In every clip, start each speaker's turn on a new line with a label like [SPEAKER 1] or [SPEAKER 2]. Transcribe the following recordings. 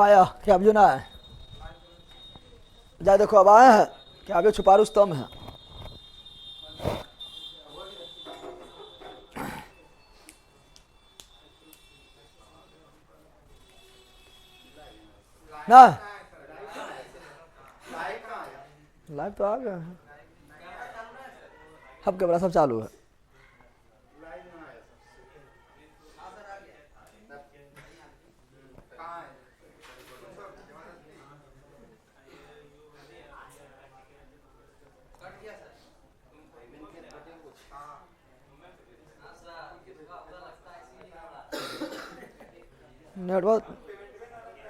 [SPEAKER 1] आया क्या अभी ना है? जा देखो अब आया है क्या? अभी छुपा रुस्तम है ना? लाइव तो आ गया है। अब कैमरा सब चालू है।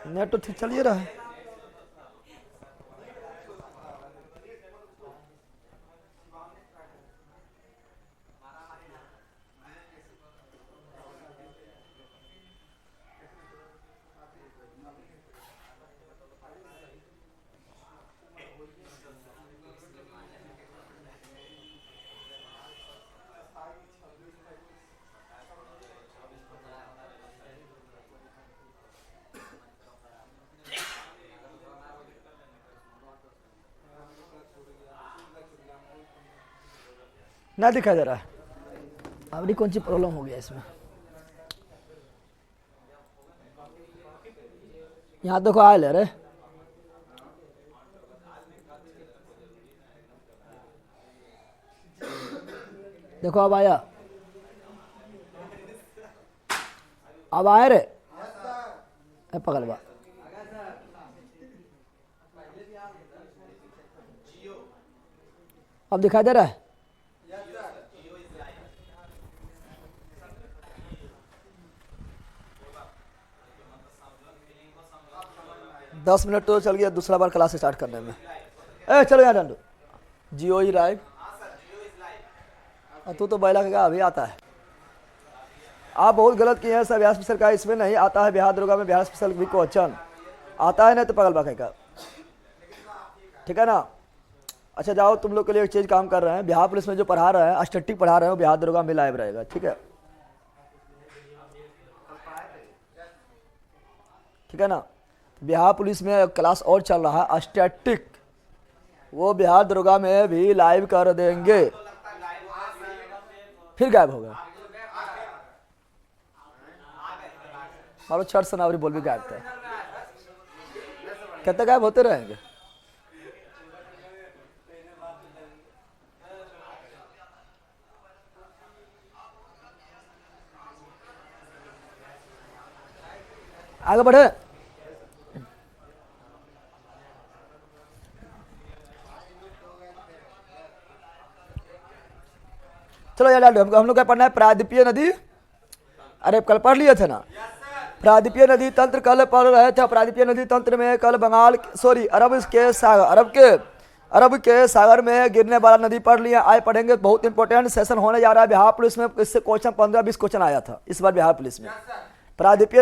[SPEAKER 1] नेट तो ठीक चलिए रहा है। ना दिखा दे रहा है। अभी कौन सी प्रॉब्लम हो गया इसमें? यहाँ देखो आए ले रे। देखो अब आया। अब आए रे। पकड़ बा। अब दिखाई दे रहा है? दस मिनट तो चल गया दूसरा बार क्लास स्टार्ट करने में। चलो यार डंडू। जियो ही लाइव। तू तो बैला का अभी आता है। आप बहुत गलत किए हैं सर। बिहार स्पेशल का इसमें नहीं आता है। बिहार दरोगा में बिहार स्पेशल भी क्वेश्चन आता है नहीं तो पगल बाके का। ठीक है ना? अच्छा जाओ तुम लोग के लिए एक चीज काम कर रहे हैं। बिहार पुलिस में जो पढ़ा रहे हैं स्टैटिक पढ़ा रहे हैं वो बिहार दरोगा में लाइव रहेगा। ठीक है? ठीक है ना? बिहार पुलिस में क्लास और चल रहा है स्टैटिक, वो बिहार दरोगा में भी लाइव कर देंगे। फिर गायब हो गया। मारो छठ सनावरी बोल भी गायब था। कहते गायब होते रहेंगे। आगे बढ़े। चलो यार हम लोग क्या पढ़ना है? प्रायद्वीपीय नदी। अरे कल पढ़ लिए थे ना? प्रायद्वीपीय नदी तंत्र कल पढ़ रहे थे। प्रायद्वीपीय नदी तंत्र में कल अरब के सागर में गिरने वाला नदी पढ़ लिया। आए पढ़ेंगे। बहुत इंपॉर्टेंट सेशन होने जा रहा है बिहार पुलिस में। इससे क्वेश्चन 15-20 क्वेश्चन आया था इस बार बिहार पुलिस में। प्रायद्वीपीय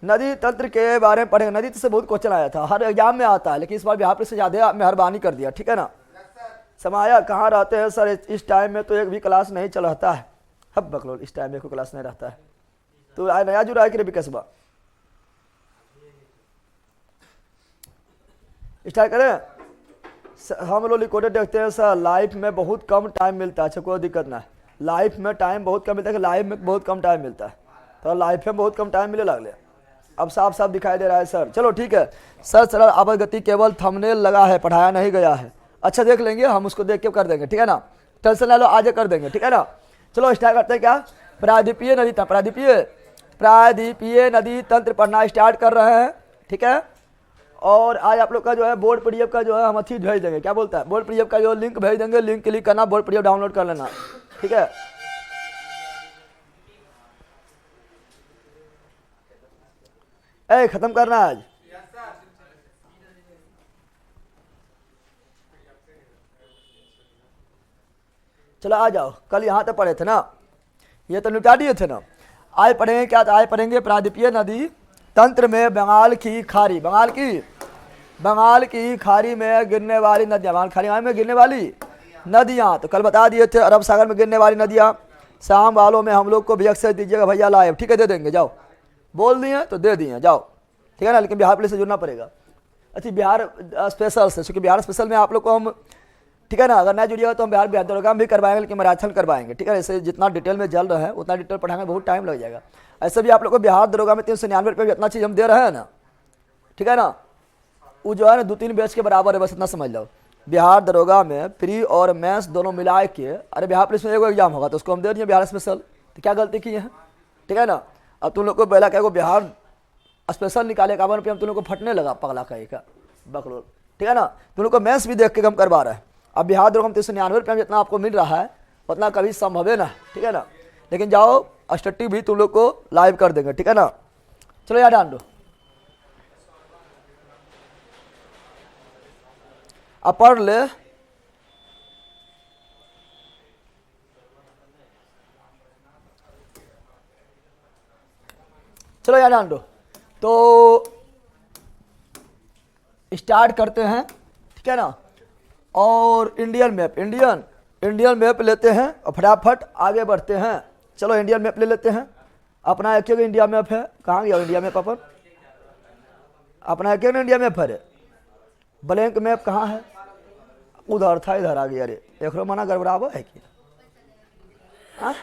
[SPEAKER 1] नदी तंत्र के बारे में पढ़ेंगे। नदी से बहुत क्वेश्चन आया था, हर एग्जाम में आता है, लेकिन इस बार बिहार पुलिस से ज्यादा मेहरबानी कर दिया। ठीक है ना? समाया कहाँ रहते हैं सर? इस टाइम में तो एक भी क्लास नहीं चल रहता है। अब बकलोल इस टाइम में कोई क्लास नहीं रहता है। तो नया जुड़ा है कि रे बिकसबा? स्टार्ट करें। हम लोग रिकॉर्डेड देखते हैं सर। लाइफ में बहुत कम टाइम मिलता है। अच्छा कोई दिक्कत ना है। लाइफ में टाइम बहुत कम मिलता है। लाइफ में बहुत कम टाइम मिलता है तो लाइफ में बहुत कम टाइम मिले लगले। अब साफ साफ दिखाई दे रहा है सर। चलो ठीक है सर। सरल अवगति केवल थंबनेल लगा है, पढ़ाया नहीं गया है। अच्छा देख लेंगे हम, उसको देख के कर देंगे। ठीक है ना? टेंशन ले लो, आज कर देंगे। ठीक है ना? चलो स्टार्ट करते हैं। क्या? प्रायद्वीपीय नदी तंत्र पढ़ना स्टार्ट कर रहे हैं। ठीक है? और आज आप लोग का जो है बोर्ड पीडीएफ का जो है हम अच्छी भेज देंगे। क्या बोलता है? बोर्ड पीडीएफ का जो लिंक भेज देंगे। लिंक क्लिक करना, बोर्ड पीडीएफ डाउनलोड कर लेना। ठीक है? खत्म करना आज। चलो आ जाओ। कल यहाँ तक पढ़े थे ना? ये तो निपटा दिए थे ना? आज पढ़ेंगे क्या? आज पढ़ेंगे प्रायद्वीपीय नदी तंत्र में बंगाल की खाड़ी में गिरने वाली नदियाँ। बंगाल खाड़ी में गिरने वाली नदियाँ तो कल बता दिए थे। अरब सागर में गिरने वाली नदियाँ। शाम वालों में हम लोग को भी अक्सर दीजिएगा भैया लाइव। ठीक है? दे देंगे। जाओ बोल दिए तो दे दिए। जाओ ठीक है ना, लेकिन बिहार पुलिस से जुड़ना पड़ेगा। अच्छा बिहार स्पेशल से, क्योंकि बिहार स्पेशल में आप लोग को हम, ठीक है ना, अगर नहीं जुड़िएगा तो हम बिहार दरोगा भी करवाएंगे, लेकिन मैराथन करवाएंगे, ठीक है। ऐसे जितना डिटेल में जल रहे हैं उतना डिटेल पढ़ाएंगे, बहुत टाइम लग जाएगा। ऐसे भी आप लोग को बिहार दरोगा में 399 रुपये जितना चीज़ हम दे रहे हैं ना, ठीक है ना, वो जो है ना 2-3 बैच के बराबर है, बस इतना समझ लो। बिहार दरोगा में प्री और मेंस दोनों मिला के, अरे बिहार पुलिस में एगो एग्जाम होगा तो उसको हम दे दिए बिहार स्पेशल, तो क्या गलती की है, ठीक है ना। अब तुम लोग को पहला क्या बिहार स्पेशल निकाले 51 रुपये, हम तुम लोग को फटने लगा पगला कहीं का बकलोल, ठीक है ना। तुम लोग को मेंस भी देख के हम करवा रहे हैं। अब बिहार दरोगा में 399 रुपये जितना आपको मिल रहा है उतना कभी संभव है ना, ठीक है ना। लेकिन जाओ स्टडी भी तुम लोग को लाइव कर देंगे, ठीक है ना। चलो यार डाल दो, अब पढ़ ले। चलो यार डाल दो, तो स्टार्ट करते हैं, ठीक है ना। और इंडियन मैप लेते हैं और फटाफट आगे बढ़ते हैं। चलो इंडियन मैप ले लेते हैं। अपना एक इंडिया मैप है, कहाँ गया इंडिया मैप अपन, अपना एक इंडिया मैप है। ब्लैंक मैप कहाँ है, उधर था, इधर आ गया। अरे देख लो मना गड़बड़ावा है कि, हाँ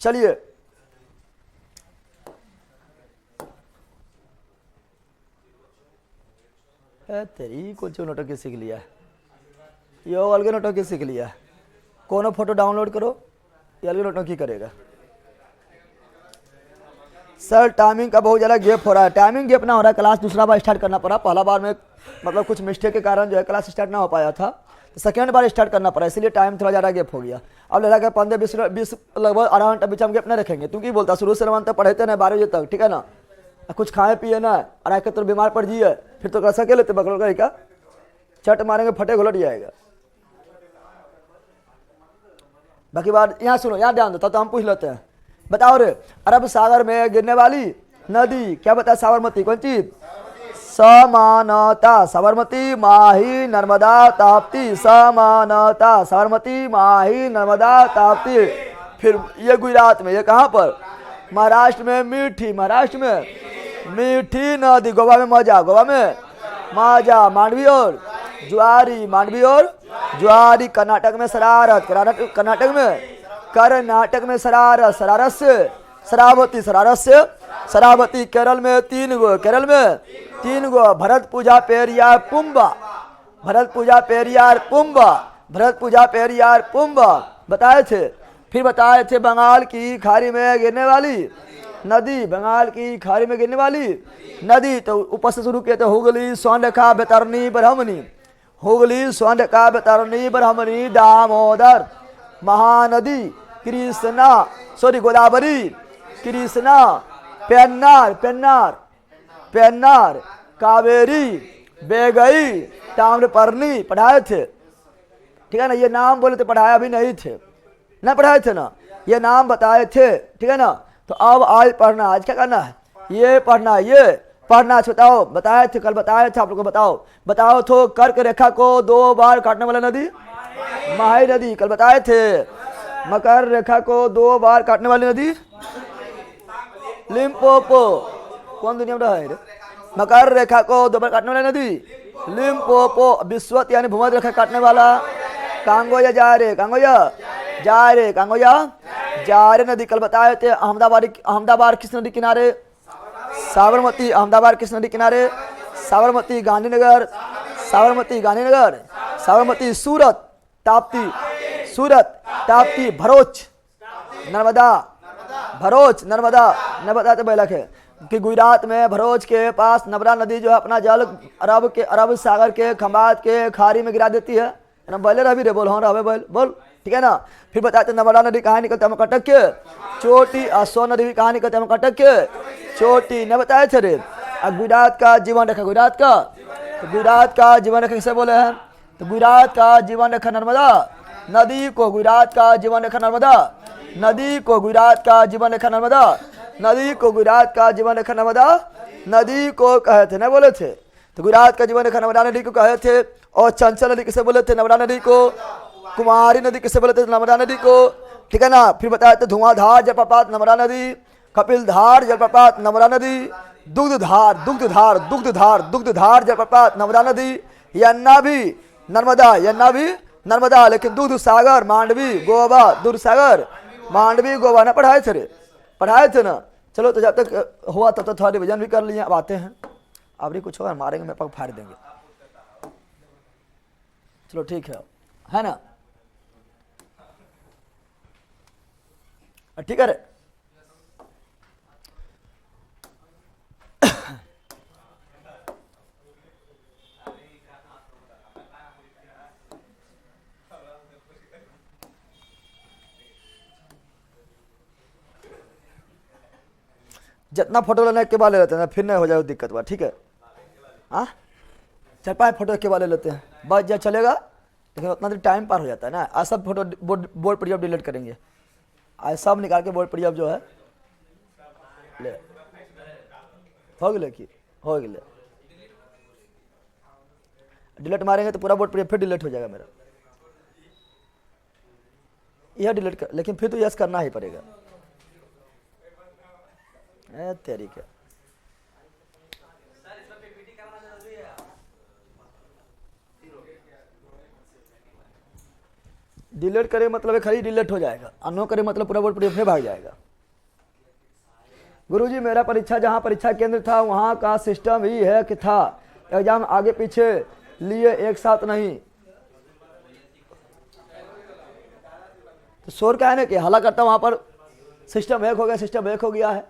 [SPEAKER 1] चलिए तेरी कुछ नोटोकी सीख लिया है, ये अलग नोटोकी सीख लिया है। कोनो फोटो डाउनलोड करो, ये अलग नोटोकी करेगा। सर टाइमिंग का बहुत ज़्यादा गैप हो रहा है, टाइमिंग गैप ना हो रहा है, क्लास दूसरा बार स्टार्ट करना पड़ा। पहला बार में मतलब कुछ मिस्टेक के कारण जो है क्लास स्टार्ट ना हो पाया था, तो सेकेंड बार स्टार्ट करना पड़ा, इसलिए टाइम थोड़ा ज़्यादा गैप हो गया। अब लगा कि 15-20 लगभग आधा घंटा बीच हम गैप नहीं रखेंगे। तू की बोलता शुरू से 9 तक पढ़ते ना 12 बजे तक, ठीक है ना। कुछ खाए पिए ना, और आके तो बीमार पड़ जाइए, फिर तो कैसा के लेते बकलोल का क्या चट मारेंगे, फटे घुलट जाएगा। बाकी बात यहाँ सुनो, यहाँ ध्यान दो तो हम पूछ लेते हैं। बताओ रे, अरब सागर में गिरने वाली नदी क्या बता, साबरमती कौन चीज, समानता, साबरमती माही नर्मदा ताप्ती, समानता साबरमती माही नर्मदा ताप्ती। फिर ये गुजरात में, ये कहाँ पर, महाराष्ट्र में मीठी, महाराष्ट्र में मीठी नदी, गोवा में मजा, गोवा में माजा, मांडवी और ज्वारी, मांडवी और ज्वारी। कर्नाटक में शरारत, कर्नाटक में शरारत, शरारत से शरावती, शरारत से शरावती। केरल में 3 गो, केरल में 3 गो। भरत पूजा पेरियार पुम्बा, भरत पूजा पेरियार पुम्बा, भरत पूजा पेरियार पुम्बा बताए थे। फिर बताए थे बंगाल की खाड़ी में गिरने वाली नदी, बंगाल की खाड़ी में गिरने वाली नदी। तो ऊपर से शुरू किए थे, हुगली स्वर्णरेखा बैतरणी ब्रह्मणी, हुगली स्वर्णरेखा बैतरणी ब्रह्मणी, दामोदर महानदी, कृष्णा सॉरी गोदावरी, कृष्णा, पेन्नार, पेन्नार, पेन्नार, कावेरी, बेगई, ताम्रपर्णी पढ़ाए थे, ठीक है ना। ये नाम बोले थे, पढ़ाया भी नहीं थे, ना पढ़ाए थे ना, ये नाम बताए थे, ठीक है ना। तो अब आज पढ़ना, आज क्या करना है, ये पढ़ना, ये पढ़ना। बताओ, बताए थे कल, बताए थे आप लोग को, बताओ तो कर्क रेखा को 2 बार काटने वाला नदी, माही नदी, कल बताए थे। मकर रेखा को 2 बार काटने वाली नदी, लिम्पोपो, कौन दुनिया में है रे? मकर रेखा को 2 बार काटने वाली नदी लिम्पोपो। विश्वत यानी भूमध्य रेखा काटने वाला कांगोया, जा रे कांगोया, जा रे कांगोया, जा रे नदी, कल बताए थे। अहमदाबाद किस नदी किनारे, साबरमती, अहमदाबाद किस नदी किनारे, साबरमती, गांधीनगर, साबरमती, गांधीनगर, साबरमती, सूरत, ताप्ती, सूरत, ताप्ती, भरोच, नर्मदा, भरोच, नर्मदा, नर्मदा तो बैलक है कि गुजरात में भरोच के पास नर्मदा नदी जो है अपना जल अरब सागर के खंबात के खाड़ी में गिरा देती है ना। बैले रवि रे बोल, हाँ रहे बोल बोल, ठीक है ना। फिर बताते नर्मदा नदी कहाँ निकलते हैं, कटक के चोटी, और सोन नदी भी कहाँ निकलते हैं, कटक के चोटी, न बताए थे रे। अब गुजरात का जीवन रेखा, गुजरात का, तो गुजरात का जीवन रेखा किसे बोले हैं, तो गुजरात का जीवन रेखा नर्मदा नदी को, गुजरात का जीवन रेखा नर्मदा नदी को, गुजरात का जीवन रेखा नर्मदा नदी को, गुजरात का जीवन रेखा नर्मदा नदी को कहे थे, न बोले थे। तो गुजरात का जीवन रेखा नर्मदा नदी को कहे थे। और चंचल नदी किसे बोले थे, नर्मदा नदी को। कुमारी नदी किसे बोले थे, नर्मदा नदी को। ठीक है ना। फिर बताया तो धुआंधार जलप्रपात नर्मदा नदी, कपिलधार जलप्रपात नर्मदा नदी, दुग्धधार दुग्धधार दुग्धधार दुग्धधार जलप्रपात नर्मदा नदी, यन्ना भी नर्मदा, यन्ना भी नर्मदा, लेकिन दूध सागर मांडवी गोवा, दूध सागर मांडवी गोवा ना पढ़ाए थे ना। चलो तो जब तक हुआ तब तो थोड़ा रिविजन भी कर लिए। अब आते हैं, अब नहीं कुछ होगा मारेंगे, मेरे पास फाड़ देंगे। चलो ठीक है ना, ठीक है रे। जितना फोटो लेना के बाद ले लेते हैं, फिर नहीं हो जाए दिक्कत बात, ठीक है। हाँ 4-5 फोटो के बाद ले लेते हैं, बस जब चलेगा, लेकिन उतना देर टाइम पार हो जाता है ना। आज सब फोटो बोर्ड पर जब डिलीट करेंगे, आज सब निकाल के बोर्ड पर जब जो है ले हो गए कि हो गए, डिलीट मारेंगे तो पूरा बोर्ड पर फिर डिलीट हो जाएगा मेरा। यह डिलीट कर, लेकिन फिर तो यस करना ही पड़ेगा। तेरी क्या डिलीट करे मतलब खाली डिलीट हो जाएगा, अनो करे मतलब पूरा बोर्ड पर भाग जाएगा। गुरुजी मेरा परीक्षा जहाँ परीक्षा केंद्र था वहाँ का सिस्टम ही है कि था एग्जाम आगे पीछे लिए एक साथ नहीं, तो शोर का है ना कि हल्ला करता वहाँ पर सिस्टम हैक हो गया, सिस्टम हैक हो गया है,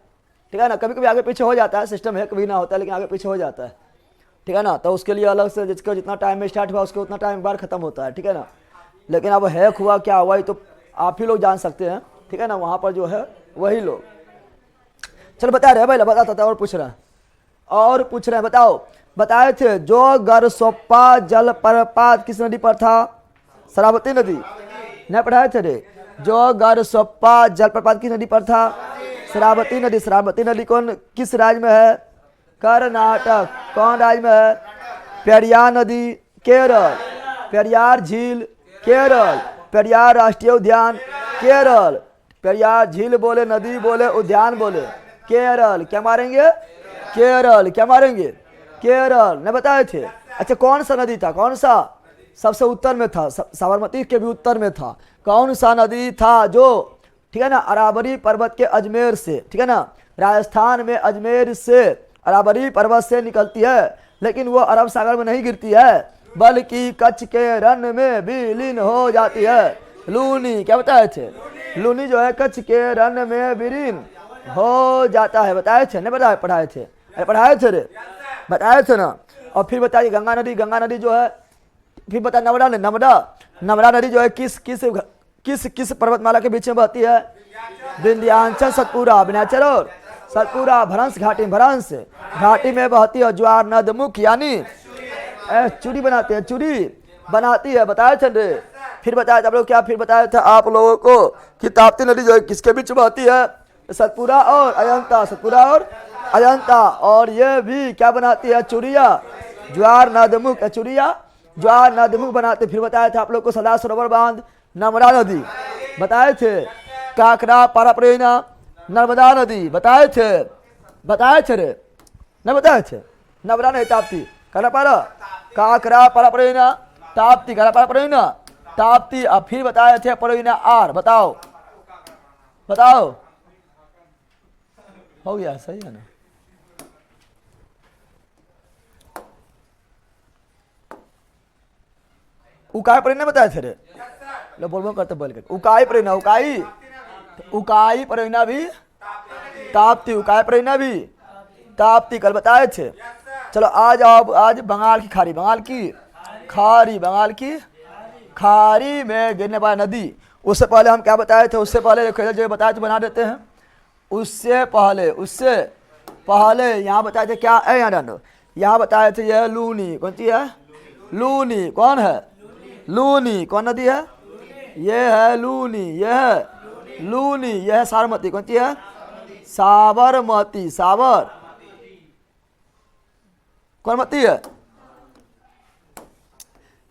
[SPEAKER 1] ठीक है ना। कभी कभी आगे पीछे हो जाता है, सिस्टम हैक भी ना होता है लेकिन आगे पीछे हो जाता है, ठीक है ना। तो उसके लिए अलग से जिसका जितना टाइम में स्टार्ट हुआ उसके उतना टाइम बार खत्म होता है, ठीक है ना। लेकिन अब हैक हुआ क्या हुआ ये तो आप ही लोग जान सकते हैं, ठीक है ना। वहाँ पर जो है वही लोग। चलो बता रहे भाई, बताता और पूछ रहे हैं बताओ। बताए थे जो गरसोप्पा जलप्रपात किस नदी पर था? शरावती नदी। नहीं पढ़ाए थे रे? जो गरसोप्पा जलप्रपात किस नदी पर था? शरावती नदी। शरावती नदी कौन किस राज्य में है? कर्नाटक। कौन राज्य में है? पेरियार नदी केरल। पेरियार झील केरल। पेरियार राष्ट्रीय उद्यान केरल। पेरियार झील बोले, नदी बोले, उद्यान बोले, केरल। क्या मारेंगे? केरल। क्या मारेंगे? केरल। ने बताए थे। अच्छा कौन सा नदी था? कौन सा? सबसे उत्तर में था, साबरमती के भी उत्तर में था। कौन सा नदी था जो, ठीक है ना, अरावली पर्वत के अजमेर से, ठीक है ना, राजस्थान में अजमेर से अरावली पर्वत से निकलती है, लेकिन वो अरब सागर में नहीं गिरती है बल्कि कच्छ के रण में विलीन हो जाती है। लूनी। क्या बताए थे? लूनी जो है कच्छ के रण में विलीन हो जाता है। बताए थे? नहीं बताए? पढ़ाए थे? अरे पढ़ाए थे रे, बताए थे ना। और फिर बताइए गंगा नदी। गंगा नदी जो है, फिर बता नर्मदा ने, नर्मदा नदी जो है किस किस किस किस पर्वतमाला के बीच में बहती है? विंध्याचल, सतपुरा, विंध्याचल और सतपुरा, भ्रंश घाटी, भ्रंश घाटी में बहती है। ज्वार नदमुख यानी चूड़ी बनाते हैं, चूड़ी बनाती है। बताए थे रे? फिर बताया था आप लोग क्या? फिर बताया था आप लोगों को कि ताप्ती नदी जो है किसके बीच बहती है? सतपुरा और अजंता। सतपुरा और अजंता। और ये भी क्या बनाती है? चूड़िया, ज्वार नदमुख, चूड़िया ज्वार नदमुख बनाते। फिर बताया था आप लोग को सरदार सरोवर बांध, नर्मदा नदी। बताए थे? काकरा पाराप्रेना, नर्मदा नदी। बताए थे? बताए थे रे? नहीं बताए थे? नर्मदा नहीं, ताप्ती। कहना पारा काकरा पाराप्रेना, ताप्ती। कहना पाराप्रेना, ताप्ती। अब फिर बताए थे परेना आर। बताओ बताओ। हो गया? सही है ना? उकाई परेना बताए थे रे? लो बोल करते बोल के उकाई परेना, उकाई उकाई परेना भी ताप्ती, उकाई परेना भी ताप्ती। कल बताए थे। चलो आज आओ, आज बंगाल की खाड़ी, बंगाल की खाड़ी, बंगाल की खाड़ी में गिरने वाली नदी। उससे पहले हम क्या बताए थे? उससे पहले जो बताए थे बना देते हैं। उससे पहले यहाँ बताए थे क्या? यहाँ डालो। यहाँ बताए थे यह लूनी। कौन सी है? लूनी। कौन है? लूनी। कौन नदी है? ये है लूनी। ये है लूनी। यह है साबरमती। कौन सी है? साबरमती। साबर कौन मती है?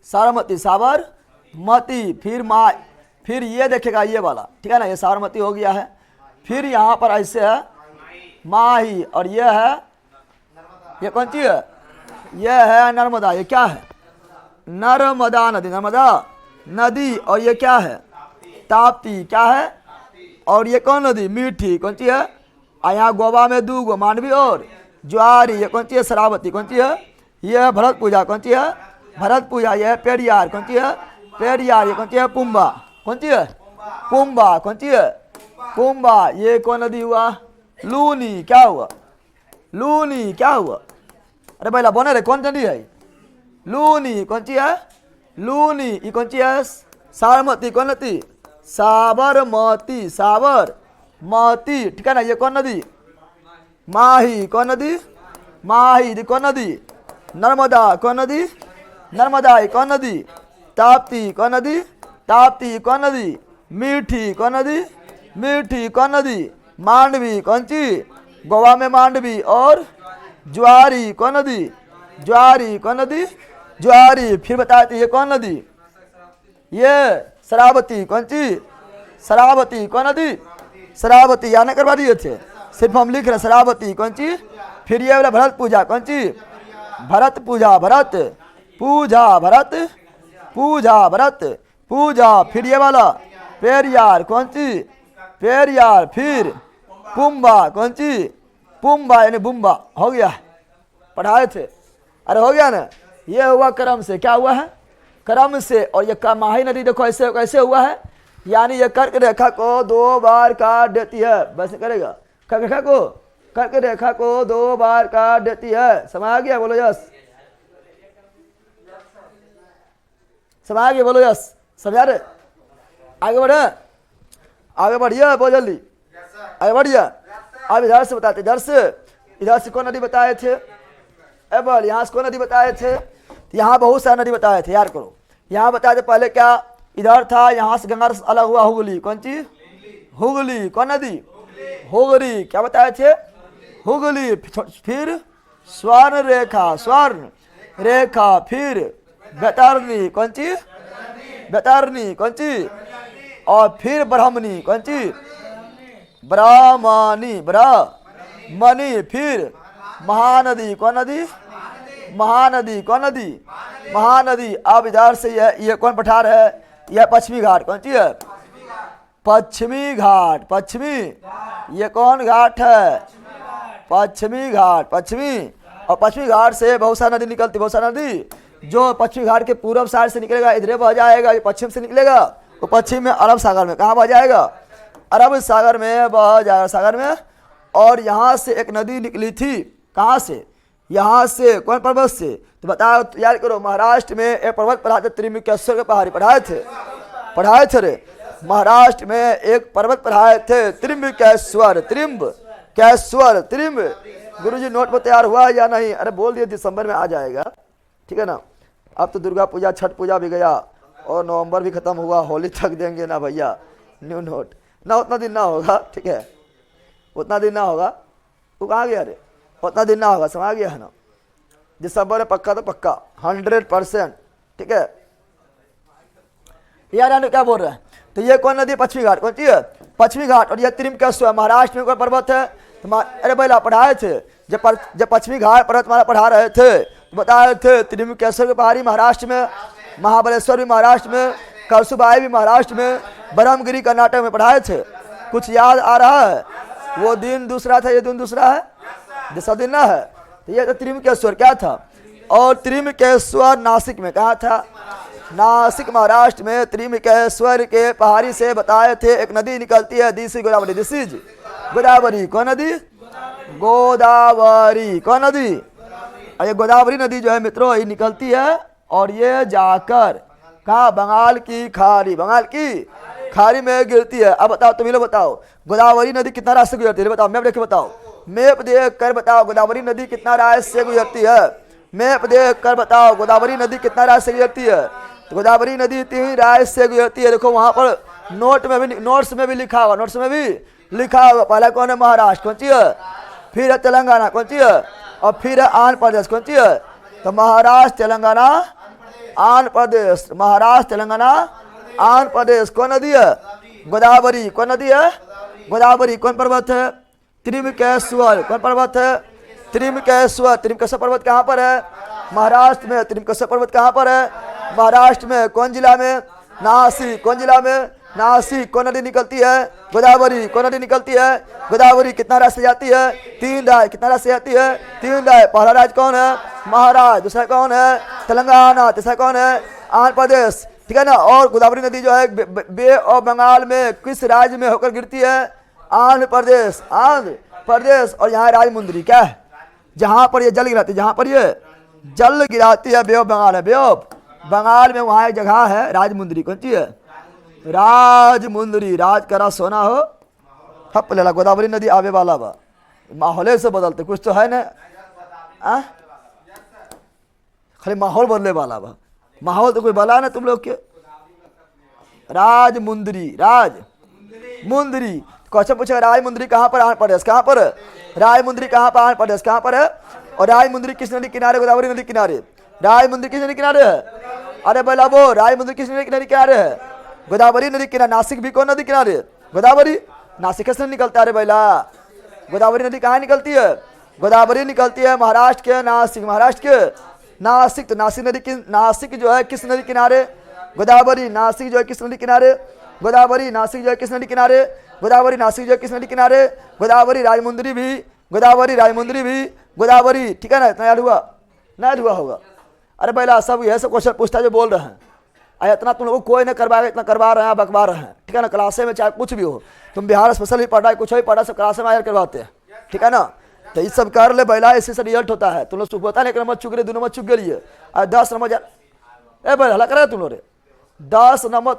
[SPEAKER 1] साबरमती। साबरमती। फिर फिर ये देखेगा ये वाला, ठीक है ना, ये साबरमती हो गया है। फिर यहाँ पर ऐसे है माही, और ये है, ये कौन सी है, ये है नर्मदा। ये क्या है, नर्मदा नदी, नर्मदा नदी। और ये क्या है, ताप्ती, क्या है, और ये कौन नदी, मीठी, कौन सी है, यहाँ गोवा में 2 गो, मांडवी और ज्वारी। ये कौन सी है, शरावती, कौन सी है, ये है भरत पूजा, कौन सी है, भरत पूजा। ये है पेरियार, कौन सी है, पेरियार। ये कौन सी है, पुम्बा, कौन सी है, पुम्बा, कौन सी है, पुम्बा। ये कौन नदी हुआ, लूनी, क्या हुआ, लूनी, क्या हुआ, अरे भाई बोने रे, कौन नदी है, लूनी, कौन सी है, लूनी। ये कौन सी है, साबरमती, कौन नदी, साबरमती, साबरमती, ठीक है ना। ये कौन नदी, माही, कौन नदी, माही। कौन नदी, नर्मदा, कौन नदी, नर्मदा। कौन नदी, ताप्ती, कौन नदी, ताप्ती। कौन नदी, मीठी, कौन नदी, मीठी। कौन नदी, मांडवी, कौन सी, गोवा में मांडवी। और ज्वारी, कौन नदी, ज्वारी। कौन नदी, ज्वारी। फिर बताते ये कौन नदी, ये शरावती, कौन सी, शरावती। कौन नदी, शरावती। याद नहीं करवा दिए थे, सिर्फ हम लिख रहे शरावती, कौन सी। फिर ये वाला भरत पूजा, कौन सी, भरत पूजा, भरत पूजा, भरत पूजा, भरत पूजा। फिर ये वाला पेरियार, कौन सी, पेरियार। फिर पुम्बा, कौन सी, पुम्बा, यानी बुम्बा। हो गया, पढ़ाए थे, अरे हो गया ना। ये हुआ क्रम से, क्या हुआ है, क्रम से। और ये माही नदी देखो ऐसे कैसे हुआ है, यानी ये कर्क रेखा को 2 बार काट देती है, बस करेगा, कर्क रेखा को, कर्क रेखा को 2 बार काट देती है। समझ आ गया, बोलो यस, समझ आ गया, बोलो यस, समझा रहे। आगे बढ़े, आगे बढ़िए, बहुत जल्दी आगे बढ़िए। अब इधर से बताते, इधर से कौन नदी बताए थे, एबल यहाँ से कौन नदी बताए थे, यहाँ बहुत सारे नदी बताए थे, याद करो। यहाँ बताए थे पहले क्या, इधर था, यहाँ से गंगा अलग हुआ, हुगली, कौन सी, हुगली। कौन नदी, हुगली। क्या बताए थे, हुगली। फिर स्वर्ण रेखा, स्वर्ण रेखा। फिर बैतरणी, कौन सी, बैतरणी, कौन सी। और फिर ब्राह्मणी, कौन सी, ब्राह्मणी, ब्राह्मणी। फिर महानदी, कौन नदी, महानदी। कौन नदी, महानदी। अब इधर से ये कौन पठार है, यह पश्चिमी घाट, कौन सी है, पश्चिमी घाट, पश्चिमी। ये कौन घाट है, पश्चिमी घाट, पश्चिमी। और पश्चिमी घाट से बहुत सारी नदी निकलती, बहुत सारी नदी। जो पश्चिमी घाट के पूर्व साइड से निकलेगा इधर बह जाएगा, ये पश्चिम से निकलेगा, वो पश्चिम में अरब सागर में, कहाँ बह जाएगा, अरब सागर में बह जाएगा, सागर में। और यहाँ से एक नदी निकली थी, कहाँ से, यहाँ से, कौन पर्वत से, तो बताओ, याद करो। महाराष्ट्र में एक पर्वत पढ़ाए थे, त्रिम्बकेश्वर के पहाड़ी पढ़ाए थे, पढ़ाए थे रे। महाराष्ट्र में एक पर्वत पढ़ाए थे, त्रिम्बकेश्वर, त्रिम्बकेश्वर, त्रिम्ब। गुरुजी नोट पर तैयार हुआ या नहीं, अरे बोल दिए दिसंबर में आ जाएगा, ठीक है ना। अब तो दुर्गा पूजा, छठ पूजा भी गया, और नवंबर भी खत्म हुआ, होली तक देंगे ना भैया न्यू नोट, ना उतना दिन ना होगा, ठीक है, उतना दिन ना होगा। तू कहाँ गया रे, उतना दिन ना होगा, समझ गया है ना। दिसंबर में पक्का तो पक्का 100%, ठीक है। यार क्या बोल रहे हैं, तो ये कौन नदी, पश्चिमी घाट, कौन सी है, पश्चिमी घाट। और ये त्रिम्बकेश्वर महाराष्ट्र में कोई पर्वत है, तो अरे भैया पढ़ाए थे, जब पश्चिमी घाट पर्वत हमारा पढ़ा रहे थे तो बताए थे, त्रिम्बकेश्वर की पहाड़ी महाराष्ट्र में, महाबलेश्वर भी महाराष्ट्र में, करसुबाई भी महाराष्ट्र में, ब्रह्मगिरी कर्नाटक में पढ़ाए थे। कुछ याद आ रहा है, वो दिन दूसरा था, ये दिन दूसरा है, दूसरा दिन ना है। तो ये तो त्रिम्बकेश्वर क्या था, और त्रिम्बकेश्वर नासिक में, कहाँ था, नासिक महाराष्ट्र में। त्रिम्बकेश्वर के पहाड़ी से बताए थे एक नदी निकलती है, this is Godavari, this is Godavari. कौन नदी, गोदावरी। कौन नदी, और ये गोदावरी नदी जो है मित्रों, ये निकलती है और ये जाकर कहाँ, बंगाल की खाड़ी, बंगाल की खाड़ी में गिरती है। अब बताओ, तुम लोग बताओ, गोदावरी नदी कितना रास्ते गुजरती है, बताओ, मैप देख के बताओ, मैप देख कर बताओ, गोदावरी नदी कितना रास्ते गुजरती है, मैप देख कर बताओ, गोदावरी नदी कितना रास्ते गुजरती है। तो गोदावरी नदी 3 रास्ते से गुजरती है। देखो वहां पर नोट में भी, नोट्स में भी लिखा हुआ, नोट्स में भी लिखा हुआ। पहला कौन है, महाराष्ट्र, कौन सी है, फिर है तेलंगाना, कौन सी है, और फिर है आंध्र प्रदेश, कौन सी है। तो महाराष्ट्र, तेलंगाना, आंध्र प्रदेश, महाराष्ट्र, तेलंगाना, आंध्र प्रदेश कौन नदी है? गोदावरी। कौन नदी है? गोदावरी। कौन पर्वत है? त्रिमकेश्वर। कौन पर्वत है? त्रिमकेश्वर। त्रिमकेश्वर पर्वत कहाँ पर है? महाराष्ट्र में। त्रिमकेश्वर पर्वत कहाँ पर है? महाराष्ट्र में। कौन जिला में? नासिक। कौन जिला में? नासिक। कौन नदी निकलती है? गोदावरी। कौन नदी निकलती है? गोदावरी। कितना राज्य से जाती है? 3 राज्य। कितना राज्य से जाती है? 3 राज्य। पहला राज्य कौन है? महाराष्ट्र। दूसरा कौन है? तेलंगाना। तीसरा कौन है? आंध्र प्रदेश। ठीक है ना। और गोदावरी नदी जो है बे ऑफ बंगाल में किस राज्य में होकर गिरती है? आंध्र प्रदेश। आंध्र प्रदेश। और यहाँ राजमुंदरी क्या है? जहाँ पर ये जल गिराती है, जहाँ पर ये जल गिराती है बे ऑफ बंगाल है। बे ऑफ बंगाल में वहाँ एक जगह है राजमुंदरी। कौन सी है? राजमुंदरी। राज करा सोना हो हप लेला। गोदावरी नदी आवे वाला बा। माहौले से बदलते कुछ तो है ना, खाली माहौल बदले वाला बा। माहौल तो कोई बला ना तुम लोग के। राजमुंदरी। राजमुंदरी। क्वेश्चन पूछेगा राजमुंदरी कहाँ पर? आंध्र प्रदेश। कहाँ पर? राजमुंदरी कहाँ पर? आंध्र प्रदेश। कहाँ पर है? और राजमुंदरी किस नदी किनारे? गोदावरी नदी किनारे। राजमुंदरी किस नदी किनारे है? अरे बोला वो राजमुंदरी किस नदी किनारे है? गोदावरी नदी किनारे। नासिक भी कौन नदी किनारे? गोदावरी। नासिक से निकलता है। अरे बैला गोदावरी नदी कहाँ निकलती है? गोदावरी निकलती है महाराष्ट्र के नासिक। महाराष्ट्र के नासिक। तो नासिक नदी की नासिक जो है किस नदी किनारे? गोदावरी। नासिक जो है किस नदी किनारे? गोदावरी। नासिक जो है किस नदी किनारे? गोदावरी। नासिक जो है किस नदी किनारे? गोदावरी। राजमुंदरी भी गोदावरी। राजमुंदरी भी गोदावरी। ठीक है ना। इतना याद हुआ? ना याद हुआ होगा। अरे बैला सब यह सब क्वेश्चन पूछता है जो बोल रहे हैं। अरे इतना तुम लोगों को कोई नहीं करवाएगा, इतना करवा रहे हैं, बकवा रहे हैं। ठीक है ना। क्लासे में चाहे कुछ भी हो, तुम बिहार स्पेशल भी पढ़ा है, कुछ भी पढ़ा, सब क्लासे में आया करवाते हैं। ठीक है ना। तो ये सब कर ले बैला, इससे से रिजल्ट होता है। तुम लोग सुख होता है, 1 नंबर चुक रहे, 2 नंबर चुक गई है और 10 नंबर ए बैला हला करे तुम लोग रे 10 नंबर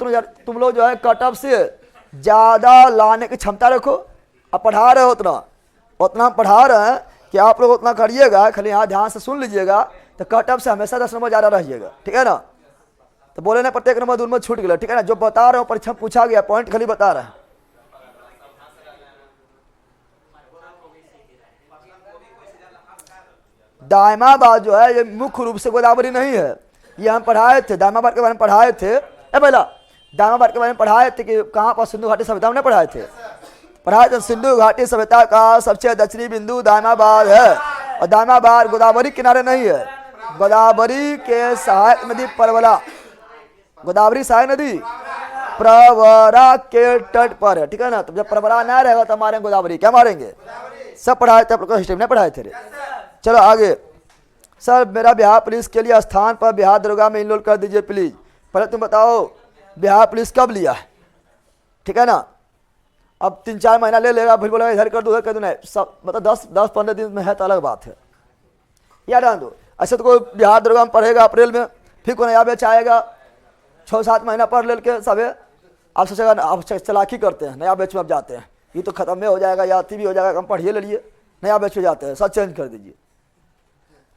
[SPEAKER 1] तुम लोग जो है कटअप से ज़्यादा लाने की क्षमता रखो। अब पढ़ा रहे हो उतना पढ़ा रहे हैं कि आप लोग उतना करिएगा। खाली यहाँ ध्यान से सुन लीजिएगा तो कटअप से हमेशा 10 नंबर ज़्यादा रहिएगा। ठीक है ना। तो बोले ना प्रत्येक नंबर 2 नंबर छूट गया। ठीक है ना। जो बता रहे हो परीक्षा पूछा गया पॉइंट खाली बता रहे हैं। दायमाबाद जो है ये मुख्य रूप से गोदावरी नहीं है। ये हम पढ़ाए थे, दायमाबाद के बारे में पढ़ाए थे। ए पहला दायमाबाद के बारे में पढ़ाए थे कि कहाँ पर सिंधु घाटी सभ्यता में पढ़ाए थे। सिंधु घाटी सभ्यता का सबसे दक्षिणी बिंदु दायमाबाद है। और दायमाबाद गोदावरी किनारे नहीं है। गोदावरी के सहायक नदी परवरा। गोदावरी सहायक नदी प्रवरा के तट पर है। ठीक है ना। तो जब प्रवरा ना रहेगा तो मारेंगे गोदावरी। क्या मारेंगे? सब पढ़ाए थे आप लोग, हिस्ट्री में पढ़ाए थे। चलो आगे। सर मेरा बिहार पुलिस के लिए स्थान पर बिहार दरोगा में इनरोल कर दीजिए प्लीज। पहले तुम बताओ बिहार पुलिस कब लिया है? ठीक है ना। अब 3-4 महीना ले लेगा, फिर बोलेगा इधर कर दो उधर कर दो। नहीं सब मतलब 10-15 दिन में है तो अलग बात है। याद आन दो। ऐसे तो कोई बिहार दरोगा में पढ़ेगा अप्रैल में, फिर कोई नया बैच आएगा 6-7 महीना पढ़ ले के सब। आप सोचेगा आप चलाकी करते हैं, नया बैच में आप जाते हैं, ये तो खत्म में हो जाएगा या अति भी हो जाएगा, हम पढ़िए ले लिए, नया बैच में जाते हैं, सब चेंज कर दीजिए।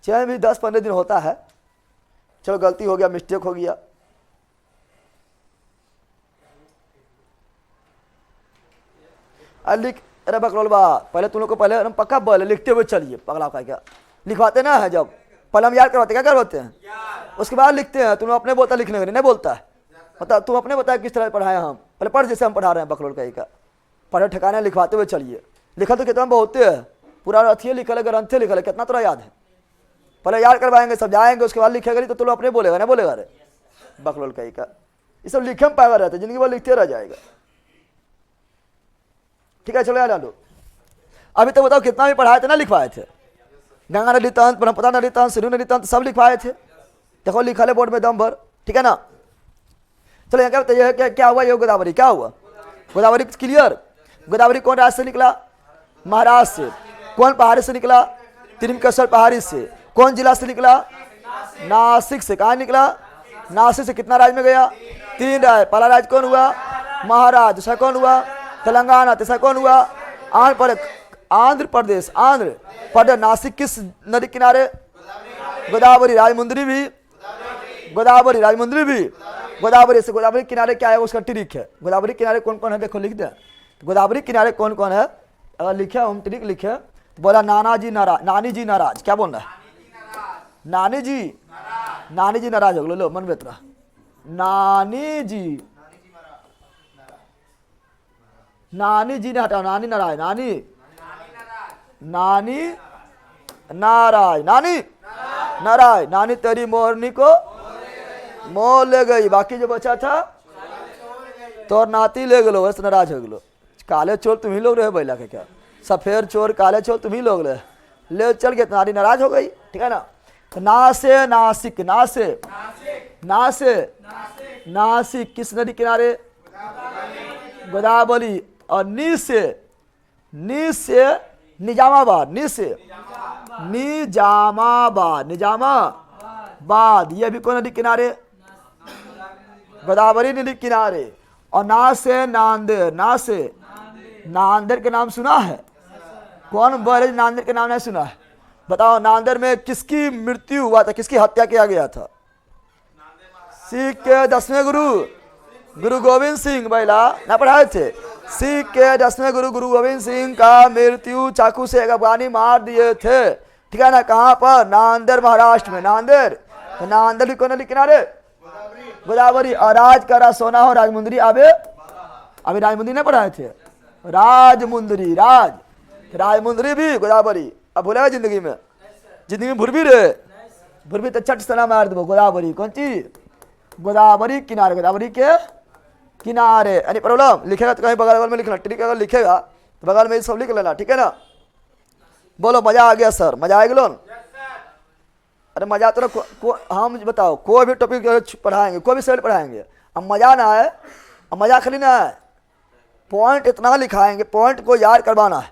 [SPEAKER 1] चेंज भी 10-15 दिन होता है। चलो गलती हो गया, मिस्टेक हो गया। लिख अरे बकरोल बा पहले तुम लोग को पहले हम पक्का बोले लिखते हुए चलिए। पगला का क्या लिखवाते ना है, जब पहले हम याद करवाते क्या करवाते हैं, उसके बाद लिखते हैं। तुम अपने बोलता लिखने नहीं बोलता है, मतलब तुम अपने बताया किस तरह पढ़ाए हम। पहले पढ़ जैसे हम पढ़ा रहे हैं बकरोल का पढ़े ठिकाने लिखवाते हुए चलिए। लिखा तो कितना बहुत है, पूरा अथिये लिखल है, ग्रंथे लिखल है, कितना तो याद है। पहले याद करवाएंगे, समझाएंगे, उसके बाद लिखेगा। नहीं तो तुम अपने बोलेगा ना बोलेगा रे बकरोल का ये सब लिखे में पाएगा रहता है, जिंदगी भर लिखते रह जाएगा। ठीक है चलो याद डालो। अभी तक बताओ कितना भी पढ़ाए थे ना लिखवाए थे। गंगा नदी तंत्र, ब्रह्मपुत्र नदी तंत्र, सिंधु नदी तंत्र सब लिखवाए थे। देखो लिखा है बोर्ड में दम भर। ठीक है ना। चलो यहाँ क्या बताइए क्या हुआ? ये गोदावरी क्या हुआ? गोदावरी क्लियर। गोदावरी कौन राज्य से निकला? महाराष्ट्र से। कौन पहाड़ी से निकला? त्रिमकेश्वर पहाड़ी से। कौन जिला से निकला? नासिक से। कहाँ निकला? नासिक से। कितना राज्य में गया? 3 राज्य। पहला राज्य कौन हुआ? महाराष्ट्र। दूसरा कौन हुआ? तेलंगाना। तीसरा कौन हुआ? आंध्र प्रदेश। आंध्र प्रदेश। नासिक किस नदी किनारे? गोदावरी। राजमुंदरी भी गोदावरी। राजमुंदरी भी गोदावरी से। गोदावरी किनारे क्या है उसका ट्रिक है। गोदावरी किनारे कौन कौन है देखो लिख दे। गोदावरी किनारे कौन कौन है अगर लिखे हम ट्रिक लिखे तो बोला नानी जी नाराज। क्या बोल रहा है? नानी जी नाराज हो लो मन बेतरा। नानी जी नानी जी ने हटाओ, नानी नाराज, नानी नानी नाराज, नानी नाराज, नानी तेरी मोरनी को मोर ले गई, बाकी जो बचा था तो नाती ले गलो, वैसे नाराज हो गलो। काले चोर तुम ही लोग रहे बैला के क्या, सफेद चोर काले चोर तुम ही लोग रहे, ले चल गए, नारी नाराज हो गई, ठीक है ना। तो ना से नासिक, ना से ना से नासिक किस नदी किनारे, गोदावरी, और नी से निजामाबाद, नी से निजामाबाद, निजामाबाद, ये भी कौन नदी किनारे, गोदावरी नदी किनारे। और ना से नांदेड़, ना से नांदेड़ के नाम सुना है, कौन बोले नांदेड़ के नाम नहीं सुना है, बताओ। नांदेड़ में किसकी मृत्यु हुआ था, किसकी हत्या किया गया था, सिख के 10वें गुरु गोविंद सिंह बैला ना पढ़ाए थे। सिख के 10वें गुरु गोविंद सिंह का मृत्यु चाकू से एक अफगानी मार दिए थे, ठीक है ना। कहाँ पर, नांदेड़ महाराष्ट्र में, नांदेड़ भी कौन नदी किनारे, गोदावरी। और राज करा सोना हो राजमुंदरी, अभी राजमुंदरी नहीं पढ़ाए थे, राजमुंदरी, राजमुंदरी भी गोदावरी। अब भूलेगा जिंदगी में भूरभी रे, भूरभी तो चट सना मार दो, गोदावरी कौन चीज, गोदावरी किनारे, गोदावरी के किनारे। यानी प्रॉब्लम लिखेगा तो कहीं बगल में लिखना, ठीक है, अगर लिखेगा तो बगल में सब लिख लेना, ठीक है ना। बोलो मजा आ गया सर, मजा आ गया। अरे मजा तो हम बताओ, कोई भी टॉपिक पढ़ाएंगे, कोई भी सब्जेक्ट पढ़ाएंगे, अब मजा ना आए, अब मजा खाली ना आए, पॉइंट इतना लिखाएंगे, पॉइंट को याद करवाना है।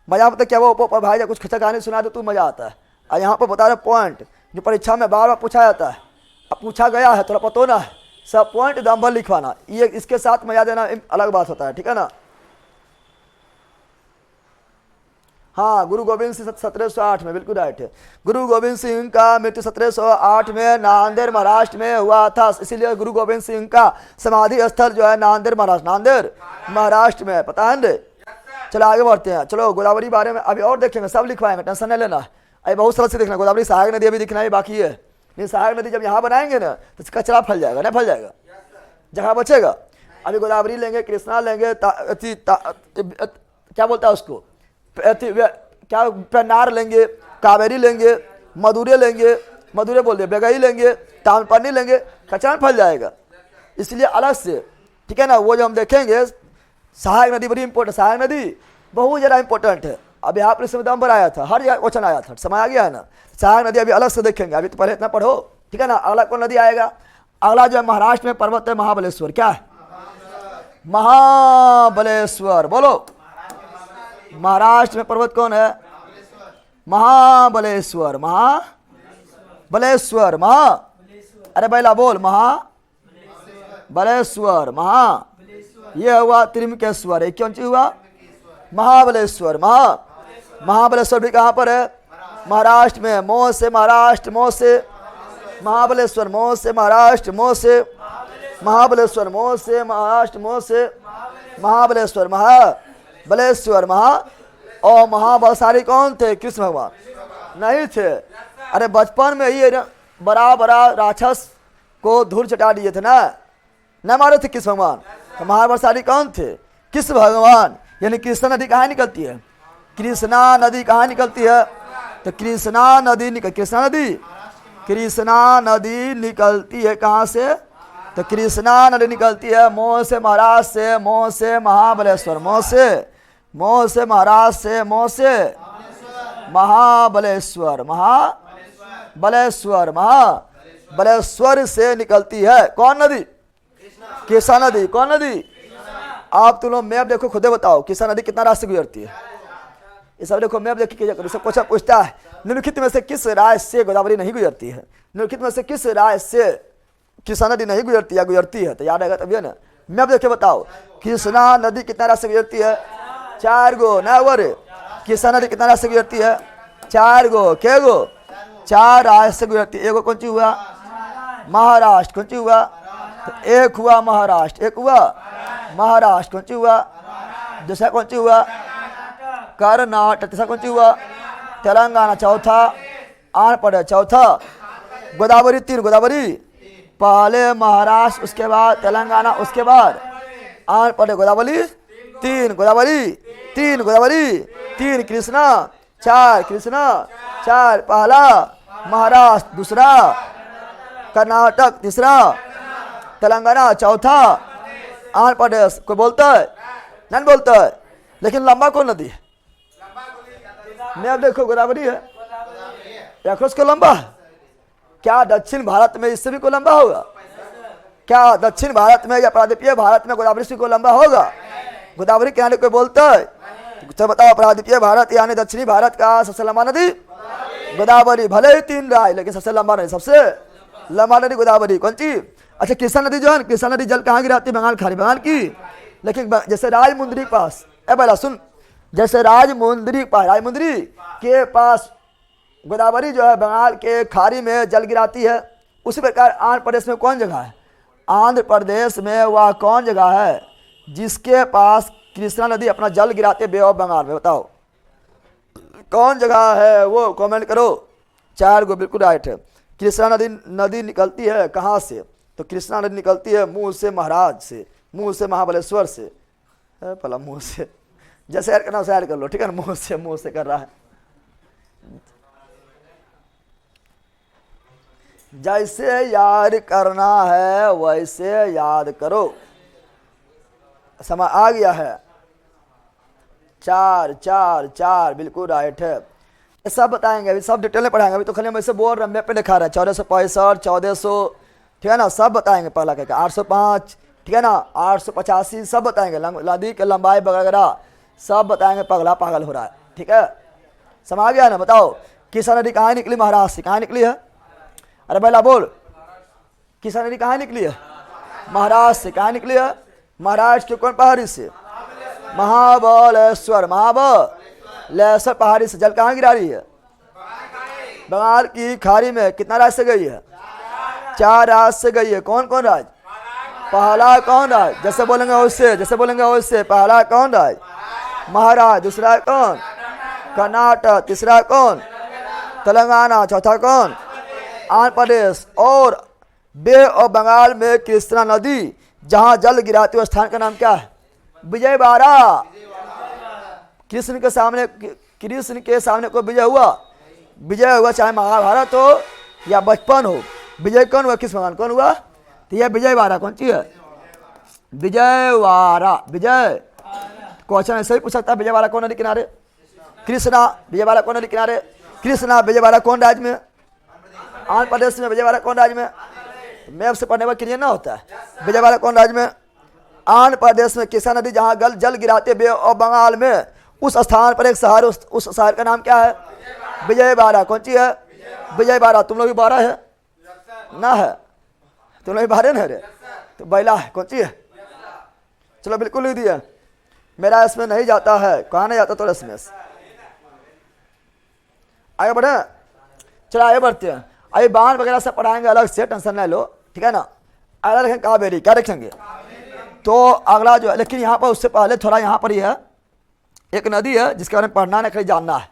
[SPEAKER 1] मजा मतलब क्या, वो भाई जब कुछ खच्चा कहानी सुना दो तो मजा आता है। और यहाँ पर बता रहे पॉइंट जो परीक्षा में बार बार पूछा जाता है, अब पूछा गया है थोड़ा पता होना है, सब पॉइंट दम भर लिखवाना, ये इसके साथ मजा देना अलग बात होता है, ठीक है ना। हाँ, गुरु गोविंद सिंह 1708 में, बिल्कुल राइट है। गुरु गोविंद सिंह का मृत्यु 1708 में नांदेड़ महाराष्ट्र में हुआ था, इसीलिए गुरु गोविंद सिंह का समाधि स्थल जो है नांदेड़ महाराष्ट्र में, पता है ना। चलो आगे बढ़ते हैं, चलो गोदावरी बारे में अभी और देखेंगे, सब लिखवाएंगे, टेंशन नहीं लेना। अभी बहुत सरल से देखना, गोदावरी सहायक नदी अभी दिखना ही बाकी है। नहीं, सहायक नदी जब यहाँ बनाएंगे ना तो कचरा फैल जाएगा, नहीं फैल जाएगा, जगह बचेगा। अभी गोदावरी लेंगे, कृष्णा लेंगे, क्या बोलता है उसको, क्या पेन्नार लेंगे, कावेरी लेंगे, मधुरे बोल दिए, बेगई लेंगे, तामपन्नी लेंगे, कचरा फैल जाएगा, इसलिए अलग से, ठीक है ना। वो जो हम देखेंगे सहायक नदी बड़ी इंपॉर्टेंट, सहायक नदी बहुत ज़्यादा इंपॉर्टेंट है। अब यहाँ पर इसमें दम पर आया था, हर जगह क्वेश्चन आया था, समय आ गया है ना। सहायक नदी अभी अलग से देखेंगे, अभी तो पहले इतना पढ़ो, ठीक है ना। अगला कौन नदी आएगा, अगला जो है महाराष्ट्र में पर्वत है महाबलेश्वर, क्या है, महाबलेश्वर, बोलो। महाराष्ट्र में पर्वत कौन है, महाबलेश्वर, महाबलेश्वर, अरे बैला बोल, महाबलेश्वर, ये हुआ त्रिमकेश्वर, एक कौन चीज हुआ, महाबलेश्वर। महाबलेश्वर भी कहाँ पर है, महाराष्ट्र में, मोह से महाराष्ट्र, मोह से महाबलेश्वर, मोह से महाराष्ट्र, मोह से महाबलेश्वर, मोह से महाराष्ट्र, मोह से महाबलेश्वर, महाबलेश्वर, और महाबलशाली कौन थे, कृष्ण भगवान नहीं थे। अरे बचपन में ही बड़ा बड़ा राक्षस को धूल चटा दिए थे ना, न मारे थे कृष्ण भगवान। तो महाबलशाली कौन थे, कृष्ण भगवान। यानी कृष्णा नदी कहाँ निकलती है, कृष्णा नदी कहाँ निकलती है, तो कृष्णा नदी निकलती है कहाँ से, तो कृष्णा नदी निकलती है मोह से महाराष्ट्र से, मोह से महाबलेश्वर, मोह से महाराष्ट्र से, मोह से महाबलेश्वर, महाबलेश्वर से निकलती है कौन नदी, कृष्णा नदी। कौन नदी, आप तुम लोग मैप देखो, खुदे बताओ कृष्णा नदी कितना रास्ते गुजरती है, ये सब देखो मैप देख के सब क्वेश्चन पूछता है, निम्नलिखित में से किस राज्य से गोदावरी नहीं गुजरती है, निम्नलिखित में से किस राज्य से कृष्णा नदी नहीं गुजरती या गुजरती है, तो याद आएगा तभी ना। मैप देख के बताओ कृष्णा नदी कितना रास्ते गुजरती है, 4 गो ना वर। कृष्णा नदी कितना रास्ते गुजरती है, 4 गो, के गो, 4 रास्ते गुजरती है। एगो कौन ची हुआ, महाराष्ट्र, कौन ची हुआ, तो एक हुआ महाराष्ट्र, एक हुआ महाराष्ट्र, कौन सी हुआ, दूसरा कौन सी हुआ, कर्नाटक, तीसरा कौन सी हुआ, तेलंगाना, चौथा आंध्र प्रदेश, चौथा गोदावरी, 3 गोदावरी, पहले महाराष्ट्र, उसके बाद तेलंगाना, उसके बाद आंध्र प्रदेश, गोदावरी 3 गोदावरी, 3 गोदावरी, 3 कृष्णा, 4 कृष्णा, 4 पहला, महाराष्ट्र दूसरा, कर्नाटक तीसरा, तेलंगाना चौथा, आंध्र प्रदेश। कोई बोलता है? नहीं बोलता है। लेकिन लंबा कौन नदी है? मैं अब देखो गोदावरी है, यक्रोस को लंबा है। क्या दक्षिण भारत में इससे भी कोई लंबा होगा? क्या दक्षिण भारत में या प्रायद्वीपीय भारत में गोदावरी से कोई लंबा होगा? गोदावरी किनारे कोई बोलता है तो बताओ, प्रायद्वीपीय भारत यानी दक्षिणी भारत का सबसे लंबा नदी गोदावरी। भले ही 3 राय, लेकिन सबसे लंबा नहीं, सबसे लंबा नदी गोदावरी। कौन सी? अच्छा, कृष्णा नदी जो है, कृष्णा नदी जल कहाँ गिराती है? बंगाल खाड़ी, बंगाल की। लेकिन जैसे राजमुंदरी पास, ए बेला सुन, जैसे राजमुंदरी के पास गोदावरी जो है बंगाल के खाड़ी में जल गिराती है, उसी प्रकार आंध्र प्रदेश में कौन जगह है? आंध्र प्रदेश में वह कौन जगह है जिसके पास कृष्णा नदी अपना जल गिराते बे ऑफ बंगाल में? बताओ कौन जगह है वो, कमेंट करो। 4 गो बिल्कुल राइट है। कृष्णा नदी निकलती है कहाँ से? तो कृष्णा नदी निकलती है मुंह से महाराज से, मुंह से महाबलेश्वर से। भला मुंह से, जैसे ऐड करना वैसे ऐड कर लो, ठीक है ना? मुंह से कर रहा है। जैसे याद करना है वैसे याद करो। समय आ गया है। 4 4 4 बिल्कुल राइट है। ये सब बताएंगे, अभी सब डिटेल में पढ़ाएंगे। अभी तो खाली हम ऐसे बोल रहे हैं, मैप पे दिखा रहा है 1465, 1400, ठीक है ना? सब बताएंगे पहला क्या, 805, ठीक है ना? 885 सब बताएंगे। नदी के लंबाई वगैरह सब बताएंगे। पगला पागल हो रहा है, ठीक है? समझ आ गया ना? बताओ कृष्णा नदी कहाँ निकली? महाराष्ट्र से। कहाँ निकली है? अरे भैया बोल, कृष्णा नदी कहाँ निकली है? महाराष्ट्र से। कहाँ निकली है? महाराष्ट्र के कौन पहाड़ी से? महाबलेश्वर, महाबलेश्वर पहाड़ी से। जल कहाँ गिरा रही है? बंगाल की खाड़ी में। कितना राज्य से गई है? 4 राज्य से गई है। कौन कौन राज्य? पहला कौन राज्य? जैसे बोलेंगे वैसे, जैसे बोलेंगे वैसे। पहला कौन राज्य? महाराष्ट्र। दूसरा कौन? कर्नाटक। तीसरा कौन? तेलंगाना। चौथा कौन? आंध्र प्रदेश। और बे ऑफ बंगाल में कृष्णा नदी जहां जल गिराती है स्थान का नाम क्या है? विजयवाड़ा। कृष्ण के सामने को विजय हुआ, चाहे महाभारत हो या बचपन हो। विजय कौन हुआ? कृष्ण भगवान। कौन हुआ? तो यह विजयवाड़ा कौन सी है? विजयवाड़ा। विजय क्वेश्चन ऐसे ही पूछ सकता है। विजयवाड़ा कौन नदी किनारे? कृष्णा। विजयवाड़ा कौन नदी किनारे? कृष्णा। विजयवाड़ा कौन राज्य में? आंध्र प्रदेश में। विजयवाड़ा कौन राज्य में? मैप से पढ़ने में क्लियर ना होता है। विजयवाड़ा कौन राज्य में? आंध्र प्रदेश में। कृष्णा नदी जहाँ जल गिराते बे ऑफ बंगाल में, उस स्थान पर एक शहर, उस शहर का नाम क्या है? विजयवाड़ा। कौन सी है? विजयवाड़ा। तुम लोग भी 12 है ना? है तुम लोग भी 12 ना? तो बैला है। कौन सी है? चलो बिल्कुल लिख दिया। मेरा इसमें नहीं जाता है। कहाँ नहीं जाता? थोड़ा इसमें आगे बढ़े। चलो आगे बढ़ते हैं। अभी बाण वगैरह सब पढ़ाएंगे अलग से, टेंशन नहीं लो, ठीक है ना? अगला रखेंगे कावेरी। क्या रखेंगे? तो अगला जो है, लेकिन यहाँ पर उससे पहले थोड़ा यहाँ पर ही है एक नदी है जिसके बारे में पढ़ना नहीं, खाली जानना है।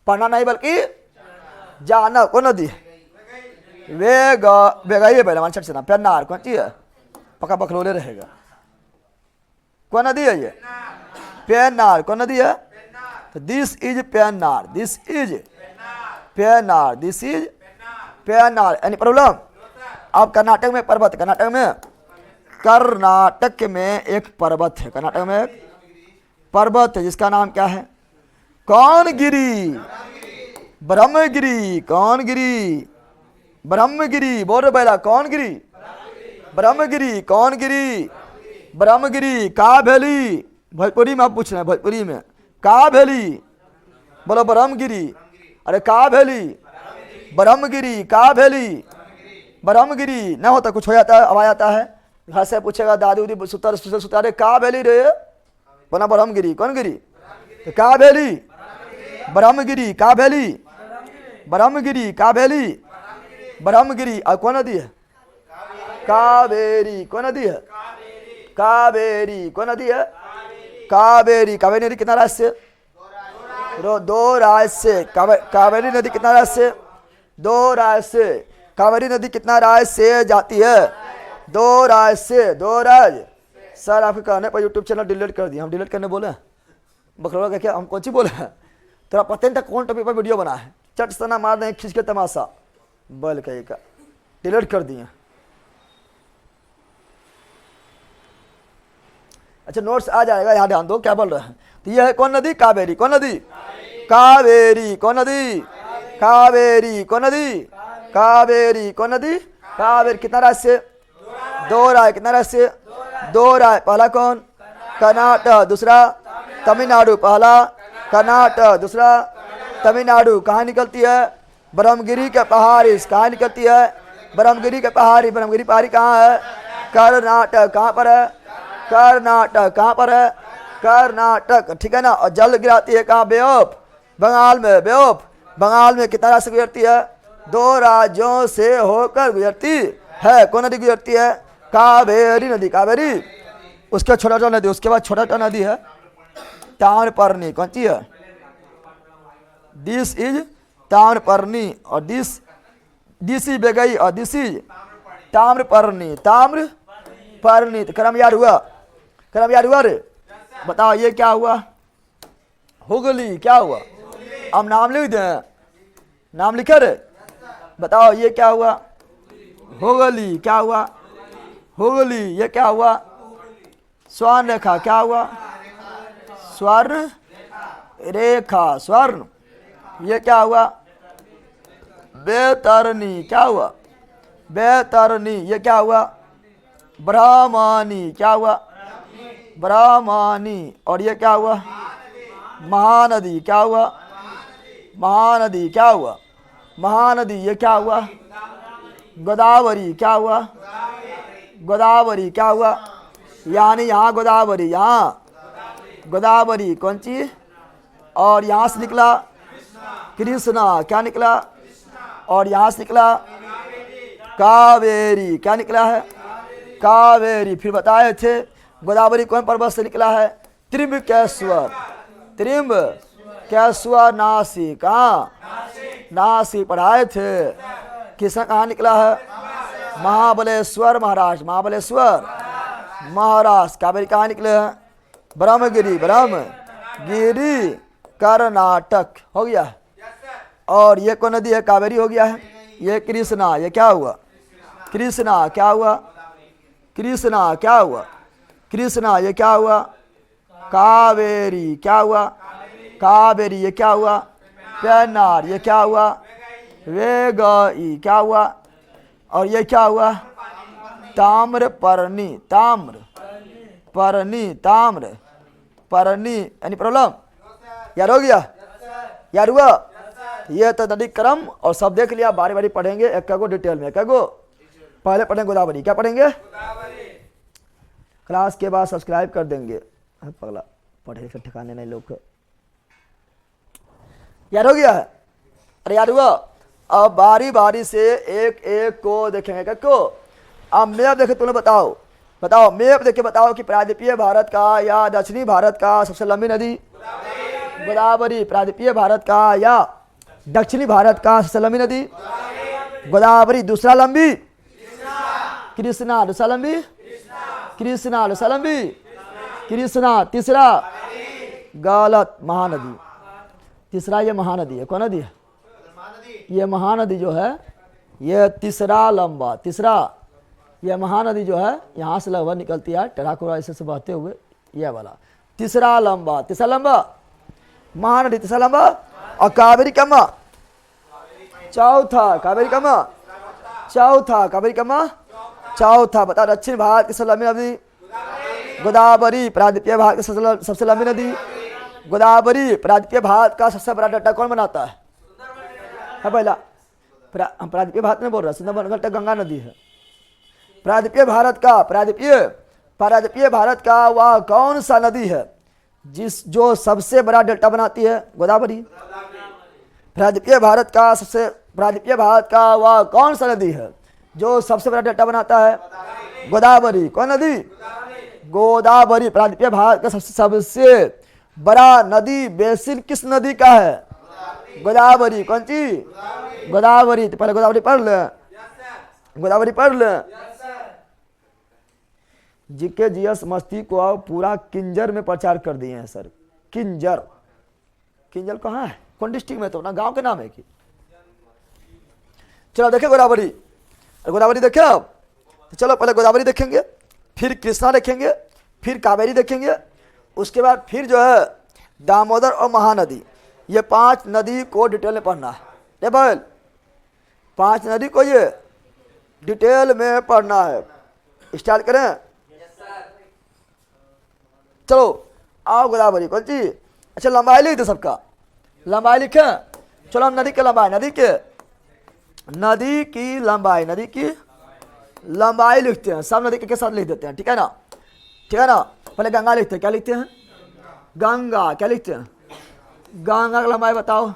[SPEAKER 1] पढ़ना नहीं बल्कि जानना। कौन नदी है? वेगई पहले मान से ना। पेन्नार। कौन सी है? पक्का बखलोले रहेगा। कौन नदी है ये? पेन्नार। कौन नदी है? तो this is Pennar. This is Pennar. This is Pennar. Any problem? अब कर्नाटक में पर्वत, कर्नाटक में एक पर्वत है। कर्नाटक में एक पर्वत है जिसका नाम क्या है? कौन गिरी? ब्रह्मगिरी। कौन गिरी? ब्रह्मगिरी। बोल रहे बैला। कौन गिरी? ब्रह्मगिरी। कौन गिरी? ब्रह्मगिरी। का भैली? भोजपुरी में आप पूछ रहे हैं, भोजपुरी में का भैली? बोलो ब्रह्मगिरी। अरे का भैली? ब्रह्मगिरी। का भैली? ब्रह्मगिरी। ना होता कुछ हो जाता है, अब आ जाता है। घर से पूछेगा दादी उदी सुतारे का भैली रे? बोला ब्रह्मगिरी। कौन गिरी? तो का भैली? ब्रह्मगिरी। का भैली? ब्रह्मगिरी। का भैली? ब्रह्मगिरी। और कौन नदी है? कावेरी। कौन नदी है? कावेरी। कौन नदी है? कावेरी। कावेरी नदी कितना राज्य से? 2 राज्य से। कावेरी नदी कितना राज्य से? 2 राज्य से। कावेरी नदी कितना राज्य से जाती है? 2 राज्य से। 2 राज्य सर आपके कहने पर यूट्यूब चैनल डिलीट कर दिया। हम डिलीट करने बोले बकरवा का क्या, हम कौन सी बोले हैं? तेरा पता नहीं था कौन टॉपिक पर वीडियो बना है, चट सना मार दें खींच के तमाशा बोल कहीं का डिलीट कर दिए। अच्छा नोट्स आ जाएगा, यहाँ ध्यान दो क्या बोल रहे हैं। तो यह है कौन नदी? कावेरी। कौन नदी? कावेरी। कौन नदी? कावेरी। कौन नदी? कावेरी। कौन नदी? कावेरी। कितना राज्य? दो राय। कितना राज्य? दो राय। पहला कौन? कर्नाटक। दूसरा तमिलनाडु। पहला कर्नाटक, दूसरा तमिलनाडु। कहाँ निकलती है? ब्रह्मगिरी के पहाड़ी। कहाँ निकलती है? ब्रह्मगिरी के पहाड़ी। ब्रह्मगिरी पहाड़ी कहाँ है? कर्नाटक। कहाँ पर है? कर्नाटक। कहाँ पर है? कर्नाटक, ठीक है ना। और जल गिराती है कहाँ? बे ऑफ बंगाल में। बे ऑफ बंगाल में कितना राज्य गुजरती है? दो राज्यों से होकर गुजरती है। कौन नदी गुजरती है? कावेरी नदी। कावेरी। उसके छोटा नदी, उसके बाद छोटा नदी है ताम्रपर्णी। कौन सी है? दिस इज ताम्रपर्णी और दिस इज बेगई और दिस इज ताम्रपर्णी। ताम्रपर्णी। तो क्रम याद हुआ? क्रम याद हुआ रे? बताओ ये क्या हुआ? हुगली। क्या हुआ? हम नाम लिख दें? नाम लिखे रे? बताओ ये क्या हुआ? हुगली। क्या हुआ? हुगली। ये क्या हुआ? स्वर्ण रेखा। क्या हुआ? स्वर्ण रेखा। स्वर्ण। ये क्या हुआ? बैतरणी। क्या हुआ? बैतरणी। ये क्या हुआ? ब्राह्मणी। क्या हुआ? ब्राह्मणी। और ये क्या हुआ? महानदी। क्या हुआ? महानदी। क्या हुआ? महानदी। ये क्या हुआ? गोदावरी। क्या हुआ? गोदावरी। क्या हुआ? यानी यहाँ गोदावरी, यहाँ गोदावरी। कौन सी? और यहाँ से निकला कृष्णा। क्या निकला? और यहाँ से निकला कावेरी। क्या निकला है? कावेरी। फिर बताए थे गोदावरी कौन पर्वत से निकला है? त्रिम्बकेश्वर। त्रिम्बकेश्वर नासिक। कहाँ? नासिक पढ़ाए थे। कृष्णा कहाँ निकला है? महाबलेश्वर महाराष्ट्र। महाबलेश्वर महाराष्ट्र। कावेरी कहाँ निकले हैं? ब्रह्मगिरी। ब्रह्मगिरी कर्नाटक। हो गया। और ये कौन नदी है? कावेरी हो गया है। ये कृष्णा। ये क्या हुआ? कृष्णा। क्या हुआ? कृष्णा। क्या हुआ? कृष्णा। ये क्या हुआ? कावेरी। क्या हुआ? कावेरी। ये क्या हुआ? पेन्नार। ये क्या हुआ? वेगई। क्या हुआ? और ये क्या हुआ? ताम्रपर्णी। ताम्रपर्णी। ताम्रपर्णी। यानी प्रॉब्लम याद हो गया? याद हुआ? ये तो नदी क्रम और सब देख लिया। बारी बारी पढ़ेंगे एक को डिटेल में। क्या को पहले पढ़ेंगे गोदावरी। क्या पढ़ेंगे? क्लास के बाद सब्सक्राइब कर देंगे। पगला पढ़े के ठिकाने नहीं लोग को। याद हो गया है? अरे याद हुआ? अब बारी बारी से एक एक को देखेंगे। क्या को? अब मैप देखे तुम्हें बताओ। बताओ मैप देख के बताओ कि प्रायद्वीपीय भारत का या दक्षिणी भारत का सबसे लंबी नदी? गोदावरी। प्रायद्वीपीय भारत का या दक्षिणी भारत का सबसे लंबी नदी? गोदावरी। दूसरा लंबी? कृष्णा। दूसरा लंबी? कृष्णा। दूसरा लंबी? कृष्णा। तीसरा? गलत, महानदी। तीसरा ये महानदी है। कौन नदी है? ये महानदी जो है ये तीसरा लंबा। तीसरा ये महानदी जो है यहाँ से लगभग निकलती है टेढ़ाकोड़ा ऐसे से बहते हुए, ये वाला तीसरा लंबा। तीसरा लंबा महानदी। तीसरा लंबा। और कावेरी कमा चौथा। कावेरी कमा चौथा। कावेरी कमा चौथा। बता दक्षिण भारत की सबसे लंबी नदी? गोदावरी। प्रायद्वीपीय भारत की सबसे लंबी नदी? गोदावरी। प्रायद्वीपीय भारत का सबसे बड़ा डेल्टा कौन बनाता है? पहला प्रायद्वीपीय भारत में बोल रहा है, सुंदरबन डेल्टा गंगा नदी है। प्रायद्वीपीय भारत का वह कौन सा नदी है जो सबसे बड़ा डेल्टा बनाती है? गोदावरी। प्रायद्वीपीय भारत का वह कौन सा नदी है जो सबसे बड़ा डेल्टा बनाता है? गोदावरी। कौन नदी? गोदावरी। प्रायद्वीपीय भारत का सबसे बड़ा नदी बेसिन किस नदी का है? गोदावरी। कौन सी? गोदावरी। तो पहले गोदावरी पढ़ ले। गोदावरी पढ़ ले। जीके जीएस मस्ती को आप पूरा किंजर में प्रचार कर दिए हैं सर। किंजर, किंजर कहाँ है, कौन डिस्ट्रिक्ट में, तो ना गांव के नाम है कि। चलो देखें गोदावरी, गोदावरी देखें अब। तो चलो पहले गोदावरी देखेंगे, फिर कृष्णा देखेंगे, फिर कावेरी देखेंगे, उसके बाद फिर जो है दामोदर और महानदी। ये 5 नदी को डिटेल में पढ़ना है। टेबल 5 नदी को ये डिटेल में पढ़ना है। स्टार्ट करें, चलो आओ गोदावरी कौन सी। अच्छा लंबाई लिख दो सबका, लंबाई लिखे। चलो हम नदी के लंबाई, नदी की लंबाई, नदी की लंबाई लिखते हैं, सब नदी के साथ लिख देते हैं, ठीक है ना, ठीक है ना। पहले गंगा लिखते हैं, क्या लिखते हैं, गंगा, क्या लिखते हैं, गंगा की लंबाई बताओ,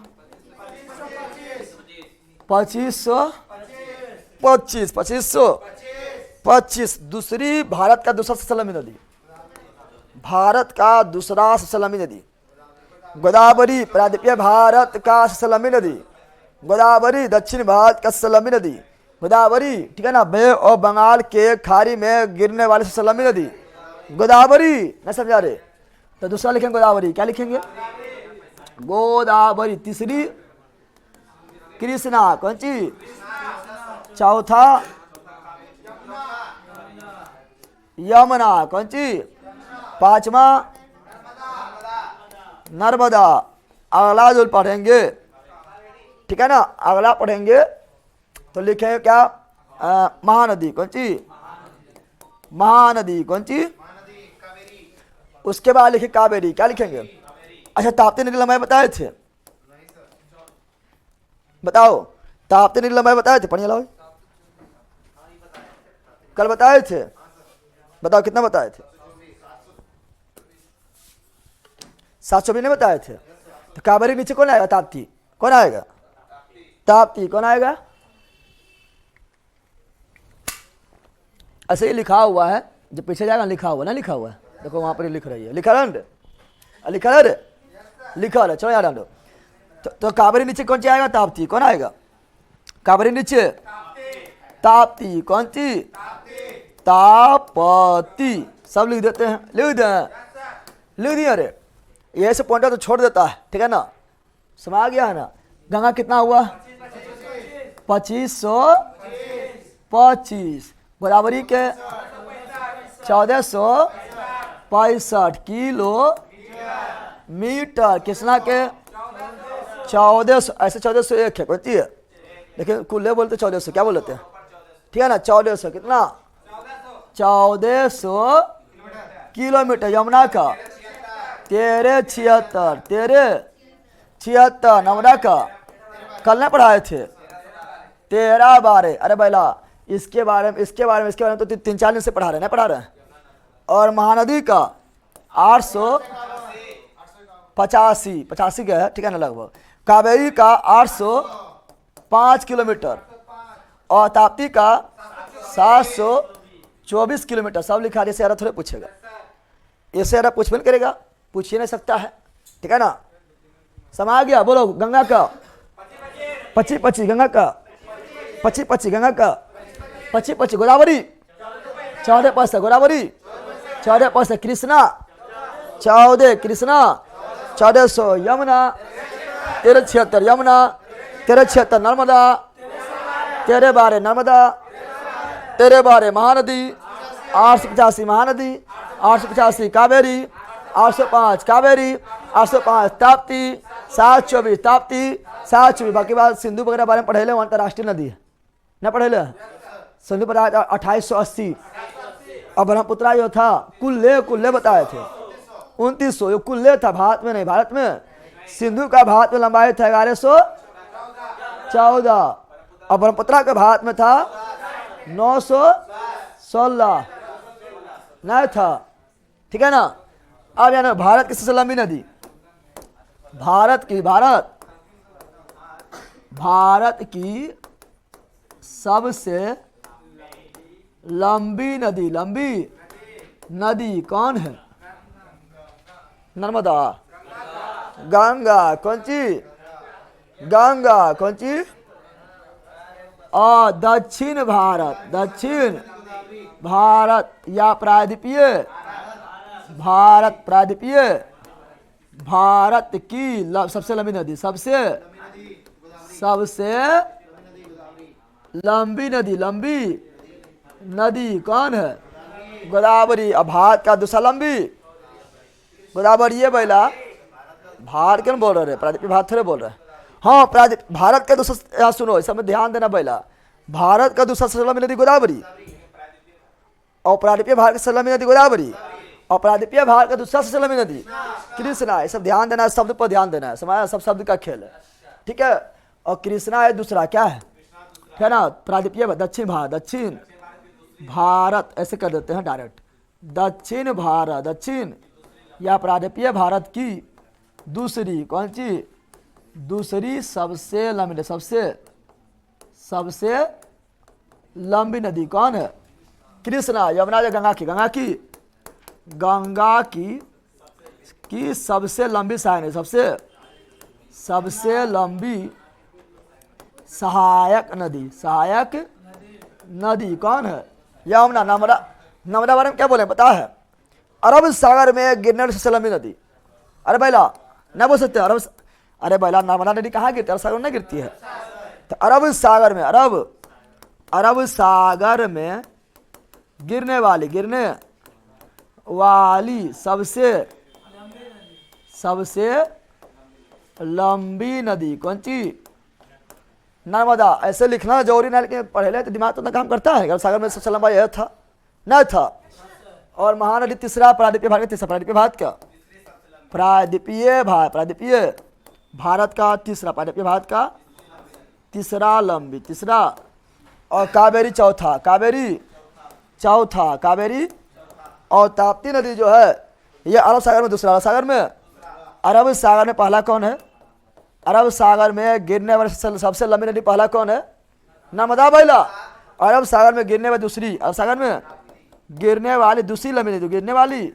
[SPEAKER 1] 2525। दूसरी भारत का दूसरा सबसे लंबी नदी, भारत का दूसरा सबसे लंबी नदी गोदावरी। प्रायद्वीपीय भारत का सबसे लंबी नदी गोदावरी, दक्षिण भारत का सबसे लंबी नदी गोदावरी, ठीक है ना। बे और बंगाल के खाड़ी में गिरने वाली सबसे लंबी नदी गोदावरी। नहीं समझा रहे तो दूसरा लिखेंगे गोदावरी, क्या लिखेंगे, गोदावरी। तीसरी कृष्णा, कौन सी, चौथा यमुना, कौन सी, 5वां नर्मदा। अगला जो पढ़ेंगे, ठीक है ना, अगला पढ़ेंगे तो लिखेंगे क्या, महानदी, कौन सी, महानदी, कौन सी। उसके बाद लिखे कावेरी, क्या लिखेंगे। अच्छा ताप्ती नदी लंबाई बताए थे, बताओ, ताप्ती नदी लंबाई बताए थे, पढ़िए लाओ, कल बताए थे, बताओ कितना बताए थे, 700 भी नहीं बताए थे। तो कावेरी नीचे कौन आएगा, ताप्ती कौन आएगा, ताप्ती कौन आएगा। ऐसे ही लिखा हुआ है, जो पीछे जाएगा लिखा हुआ, ना लिखा हुआ है, देखो वहां पर लिख रही है, लिखा रहा, लिखा रहा, लिखा रहा, चलो यार डालो। तो कावेरी नीचे कौन सी आएगा, ताप्ती कौन आएगा, कावेरी नीचे ताप्ती, कौन सी, तापती। सब लिख देते हैं, लिख दिए। अरे ये से पॉइंटर तो छोड़ देता है, ठीक है ना, समझ गया है ना। गंगा कितना हुआ, 2525। गोदावरी के 1465 किलोमीटर। कृष्णा के 1400, ऐसे 1401 है, कहती है, लेकिन कुल्ले बोलते 1400, क्या बोलते हैं, ठीक है ना, 1400 कितना, 1400 किलोमीटर। यमुना का 1376 नर्मदा का कल न पढ़ाए थे 13-12। अरे भाईला इसके बारे में तो 3-4 दिन से पढ़ा रहे हैं, पढ़ा रहे हैं। और महानदी का 885 का है, ठीक है ना, लगभग। कावेरी का 805 किलोमीटर और ताप्ती का 724 किलोमीटर। सब लिखा, जैसे यार थोड़े पूछेगा, ऐसे यार पूछ भी करेगा, पूछ ही नहीं सकता है, ठीक है ना, समा गया। बोलो गंगा का 2525, गंगा का 2525, गंगा का 2525। गोदावरी 14 गोदावरी, 14 कृष्णा, 14 कृष्णा, 1400 यमुना, 1376 यमुना, 1376 नर्मदा, 13-12 नर्मदा, 13-12 महानदी, 885 महानदी, 885 कावेरी, 805 कावेरी, 805 ताप्ती, 724 ताप्ती, 724। बाकी बात सिंधु वगैरह बारे में पढ़े ले, अंतर्राष्ट्रीय नदी है ना, पढ़े ले। सिंधु पर 2880 और ब्रह्मपुत्रा जो था कुल्ले बताए थे 2900, कुल्ले था, भारत में नहीं। भारत में सिंधु का भारत में लंबाई था 1114 और ब्रह्मपुत्रा का भारत में था 916 नहीं था, ठीक है ना। अब यानी भारत की सबसे लंबी नदी, भारत की सबसे लंबी नदी कौन है, नर्मदा, गंगा, कौन सी, गंगा, कौन सी। और दक्षिण भारत या प्रायद्वीपीय, भारत प्रायद्वीपीय, भारत की सबसे लंबी नदी, सबसे लंबी नदी, लंबी नदी कौन है? गोदावरी। अब भारत का दूसरा लंबी गोदावरी है बैला, भारत क्यों बोल रहे? प्रायद्वीपीय भारत थोड़े बोल रहे। हाँ, भारत का दूसरा, यहाँ सुनो, इस समय ध्यान देना बैला, भारत का दूसरा सबसे लंबी नदी गोदावरी, और प्रायद्वीपीय भारत की सबसे लंबी नदी गोदावरी, और प्रायद्वीपीय भारत का दूसरा सबसे लंबी नदी कृष्णा है। सब ध्यान देना है, शब्द पर ध्यान देना है, समझा? सब शब्द का खेल है, ठीक है। और कृष्णा है दूसरा, क्या है ना? प्रायद्वीपीय दक्षिण भारत, दक्षिण भारत ऐसे कर देते हैं डायरेक्ट, दक्षिण भारत, दक्षिण या प्रायद्वीपीय भारत की दूसरी कौन सी? दूसरी सबसे लंबी, सबसे लंबी नदी कौन है? कृष्णा। यमुना या गंगा की सबसे लंबी सहायक, सबसे लंबी सहायक नदी कौन है? यमुना। नर्मदा बारे में क्या बोले पता है? अरब सागर में गिरने वाली सबसे लंबी नदी। अरे बैला ना बोल सकते अरे बैला, नर्मदा नदी कहाँ गिरती है? अरब सागर में नहीं गिरती है। तो अरब सागर में गिरने वाली सबसे लंबी नदी कौन सी? नर्मदा। ऐसे लिखना जरूरी नहीं, लेकिन पढ़े तो दिमाग तो काम करता है। अरब सागर में सबसे लंबा यह था न था। और महानदी तीसरा, प्रायद्वीपीय भारत का तीसरा, प्रायद्वीपीय भारत का प्रायद्वीपीय भारत का तीसरा, प्रायद्वीपीय भारत का तीसरा लंबी, तीसरा। और कावेरी चौथा, कावेरी। और ताप्ती नदी जो है ये अरब सागर में दूसरा। अरब सागर में पहला कौन है? अरब सागर में गिरने वाली सबसे लंबी नदी पहला कौन है? नर्मदा बैला। अरब सागर में गिरने वाली दूसरी, अरब सागर में गिरने वाली दूसरी लंबी नदी, गिरने वाली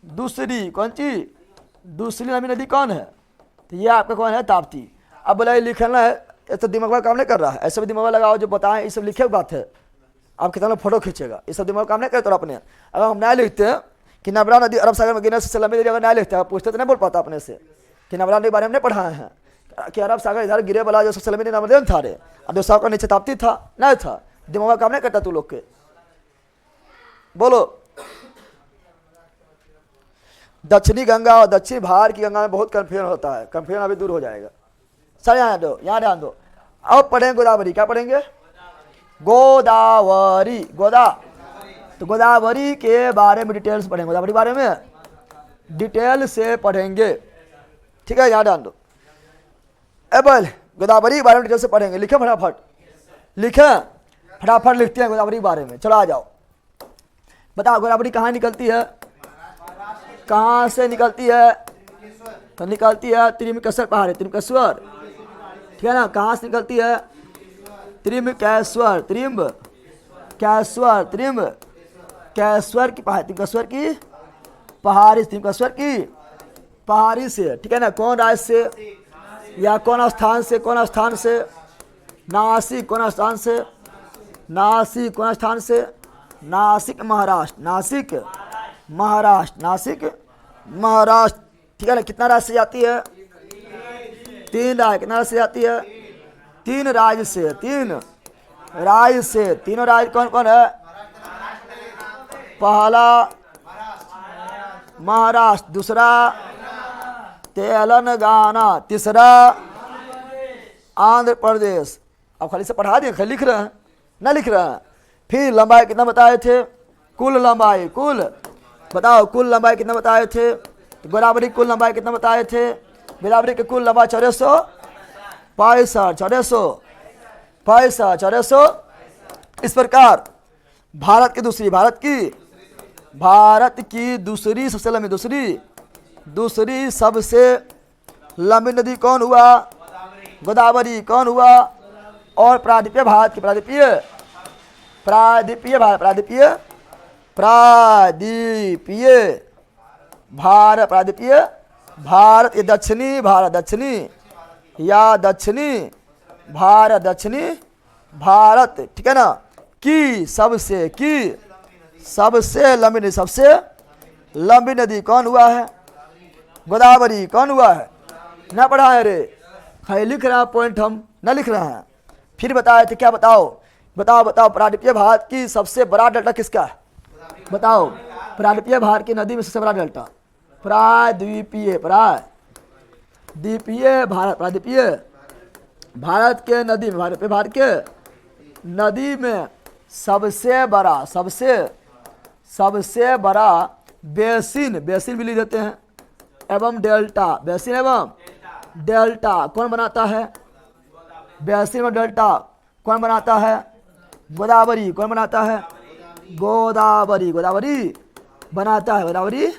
[SPEAKER 1] दूसरी कौन सी? दूसरी लंबी नदी कौन है? तो ये आपका कौन है? ताप्ती। अब बोला ये लिखना है, ये तो दिमाग में काम नहीं कर रहा है। ऐसे भी दिमाग में लगाओ जो बताएं, ये सब लिखे बात है। आप कितना फोटो खींचेगा, ये सब दिमाग काम नहीं करते अपने। अगर हम नया लिखते हैं कि नर्मदा नदी अरब सागर में गिरने से लंबी नदी, अगर नया लिखते हैं, पूछते तो नहीं बोल पाता अपने से कि नर्मदा नदी के बारे में नहीं पढ़ाए हैं कि अरब सागर इधर गिरे वाला जो सबसे लंबी नदी नर्मदा था रे, अब जो सागर नीचे ताप्ती था, नहीं था। दिमाग में काम नहीं करता तू लोग के। बोलो। दक्षिणी गंगा और दक्षिण भारत की गंगा में बहुत कंफ्यूजन होता है, कंफ्यूजन अभी दूर हो जाएगा। सर यहाँ ध्यान दो। अब पढ़ेंगे गोदावरी। क्या पढ़ेंगे? गोदावरी। तो गोदावरी के बारे में डिटेल्स पढ़ेंगे, गोदावरी बारे में डिटेल से पढ़ेंगे, ठीक है? यहाँ ध्यान दो। एबल गोदावरी के बारे में डिटेल से पढ़ेंगे। लिखे फटाफट, फटाफट लिखते हैं गोदावरी के बारे में। चलो आ जाओ, बताओ गोदावरी कहाँ निकलती है? कहाँ से निकलती है? तो निकलती है त्रिमकेश्वर पहाड़, त्रिमकेश्वर, ठीक है ना? कहाँ से निकलती है? त्रिमकेश्वर की पहाड़ी, त्रिमकेश्वर की पहाड़ी से, ठीक है ना? कौन राज्य से या कौन स्थान से? नासिक। कौन स्थान से? नासिक महाराष्ट्र, ठीक है ना? कितना राज्य से जाती है? 3 राज्य। कितना राज्य से जाती है? 3 राज्य से, तीनों राज्य कौन कौन है? पहला महाराष्ट्र, दूसरा तेलंगाना, तीसरा आंध्र प्रदेश। अब खाली से पढ़ा दिए, खाली लिख रहे हैं ना? लिख रहे हैं। फिर लंबाई कितना बताए थे? कुल लंबाई बताओ, कुल लंबाई कितना बताए थे? गोदावरी कुल लंबाई कितना बताए थे? गोदावरी की कुल लंबाई 465। इस प्रकार भारत की दूसरी सबसे लंबी, दूसरी सबसे लंबी नदी कौन हुआ? गोदावरी। कौन हुआ? और प्रायद्वीपीय भारत की प्रायद्वीपीय भारत ये दक्षिणी भारत, ठीक है ना? की सबसे सबसे लंबी नदी, सबसे लंबी नदी कौन हुआ है? गोदावरी। कौन हुआ है? ना पढ़ा है रे, खाली लिख रहा पॉइंट, हम ना लिख रहे हैं। फिर बताए थे, क्या बताओ? बताओ बताओ, प्रायद्वीपीय भारत की सबसे बड़ा डेल्टा किसका है? बताओ, प्रायद्वीपीय भारत की नदी में सबसे बड़ा डेल्टा? प्रायद्वीपीय भारत, प्रायद्वीपीय भारत के नदी में, भारत के नदी में सबसे बड़ा बेसिन भी लिख देते हैं, एवं डेल्टा। बेसिन एवं डेल्टा कौन बनाता है? बेसिन एवं डेल्टा कौन बनाता है? गोदावरी। कौन बनाता है? गोदावरी बनाता है। गोदावरी,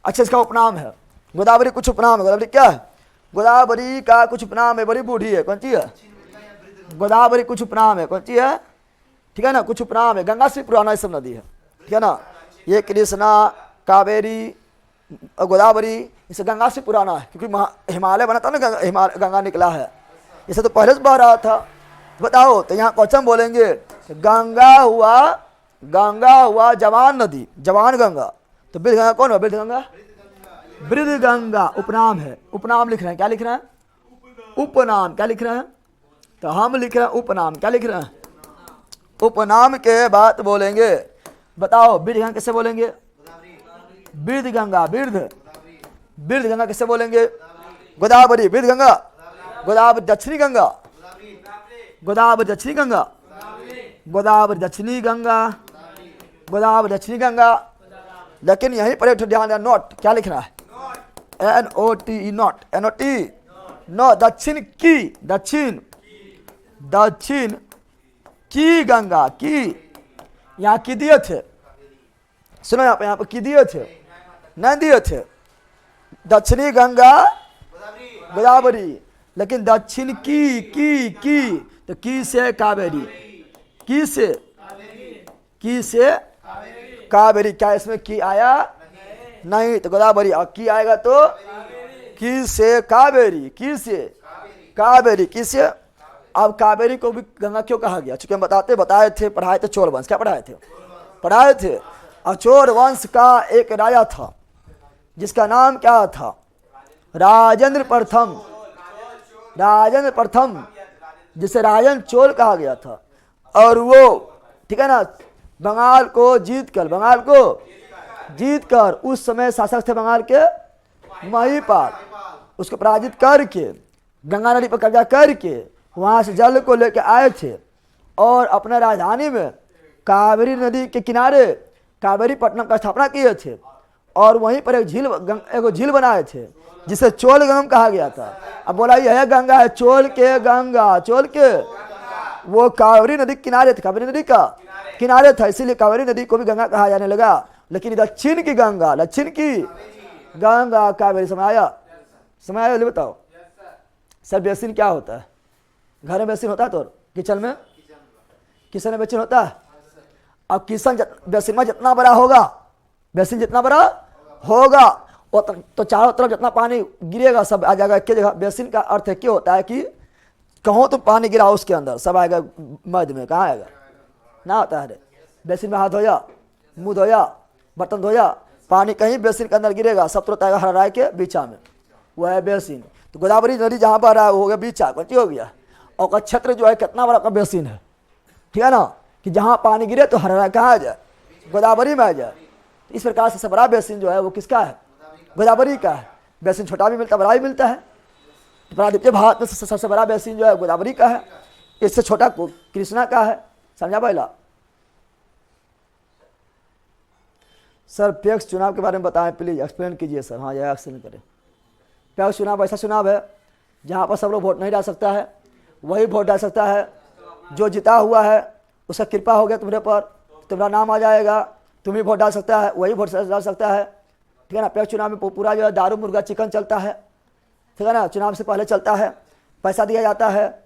[SPEAKER 1] अच्छा इसका उपनाम है गोदावरी, कुछ उपनाम है। गोदावरी क्या है? गोदावरी का कुछ उपनाम है, बड़ी बूढ़ी है, कौन सी है? गोदावरी कुछ उपनाम है, कौन सी है? ठीक है ना, कुछ उपनाम है। गंगा से पुराना ये सब नदी है, ठीक है ना। ये कृष्णा, कावेरी, गोदावरी, इसे गंगा से पुराना है, क्योंकि हिमालय बना था ना, गंगा निकला है, इसे तो पहले से बह रहा था। बताओ, तो यहाँ क्वेश्चन बोलेंगे गंगा हुआ जवान नदी, जवान गंगा। तो वृद्ध गंगा कौन हुआ? वृद्ध गंगा उपनाम है। उपनाम लिख रहे हैं, क्या लिख रहे हैं? उपनाम। क्या लिख रहे हैं? तो हम लिख रहे हैं उपनाम। क्या लिख रहे हैं? उपनाम के बाद बोलेंगे, बताओ वृद्ध गंगा कैसे बोलेंगे? वृद्ध गंगा कैसे बोलेंगे? गोदावरी, वृद्ध गंगा, गोदावरी दक्षिणी गंगा, गोदावरी दक्षिणी गंगा। लेकिन यहीं पर एक ध्यान है, नोट क्या लिख रहा है? NOT, नो, दक्षिण की गंगा की, यहाँ की दिए थे, सुनो यहाँ पर की दिए थे, नहीं दिए थे। दक्षिणी गंगा गोदावरी, लेकिन दक्षिण की तो की से कावेरी, की से कावेरी। क्या इसमें की आया? नहीं, तो गोदावरी। और की आएगा तो की से कावेरी, की से। अब कावेरी को भी गंगा क्यों कहा गया? चूंकि हम बताए थे, पढ़ाए थे चोल वंश। क्या पढ़ाए थे? और चोल वंश का एक राजा था जिसका नाम क्या था? राजेंद्र प्रथम, जिसे राजन चोल कहा गया था। और वो, ठीक है ना, बंगाल को जीत कर उस समय शासक थे बंगाल के महिपाल, उसको पराजित करके गंगा नदी पर कब्जा करके वहां से जल को लेकर आए थे और अपना राजधानी में कावेरी नदी के किनारे कावेरी पट्टनम का स्थापना किए थे। और वहीं पर एक झील बनाए थे जिसे चोल गंगम कहा गया था। अब बोला यह गंगा है, चोल के वो कावेरी नदी किनारे थे, कावेरी नदी का किनारे था, इसीलिए कावेरी नदी को भी गंगा कहा जाने लगा। लेकिन दक्षिण की गंगा कावेरी समय आया। बताओ सर, बेसिन क्या होता है? घर में बेसिन होता है तो किचन में बेसिन होता है। अब बेसिन में जितना बड़ा होगा, बेसिन जितना बड़ा होगा तो चारों तरफ जितना पानी गिरेगा सब आ जाएगा एक जगह। बेसिन का अर्थ है क्या होता है कि कहो तो पानी गिरा उसके अंदर सब आएगा मध्य में, कहाँ आएगा? ना होता है। बेसिन में हाथ धोया, मुंह धोया, बर्तन धोया, पानी कहीं बेसिन के अंदर गिरेगा, सब तुरंत आएगा हर राय के बीचा में, वो है बेसिन। तो गोदावरी नदी जहाँ पर है वो हो गया बीचा, कौन हो गया। और क्षेत्र जो है कितना बड़ा का बेसिन है, ठीक है ना, कि जहाँ पानी गिरे तो हर राय कहाँ आ जाए? गोदावरी में आ जाए। तो इस प्रकार से सबसे बड़ा बेसिन जो है वो किसका है? गोदावरी का है। बेसिन छोटा भी मिलता है, बड़ा भी मिलता है। तो प्रायद्वीपीय भारत में सबसे बड़ा बेसिन जो है गोदावरी का है, इससे छोटा कृष्णा का है। समझा पहला? सर पैक्स चुनाव के बारे में बताएं प्लीज, एक्सप्लेन कीजिए सर। हाँ, यह एक्सप्लेन करें। पैक्स चुनाव ऐसा चुनाव है जहाँ पर सब लोग वोट नहीं डाल सकता है, वही वोट डाल सकता है। जो जीता हुआ है उसका कृपा हो गया तुम्हारे पर, तुम्हारा नाम आ जाएगा, तुम ही वोट डाल सकता है, वही वोट डाल सकता है, ठीक है ना। पैक्स चुनाव में पूरा जो है दारू मुर्गा चिकन चलता है, ठीक है ना, चुनाव से पहले चलता है, पैसा दिया जाता है,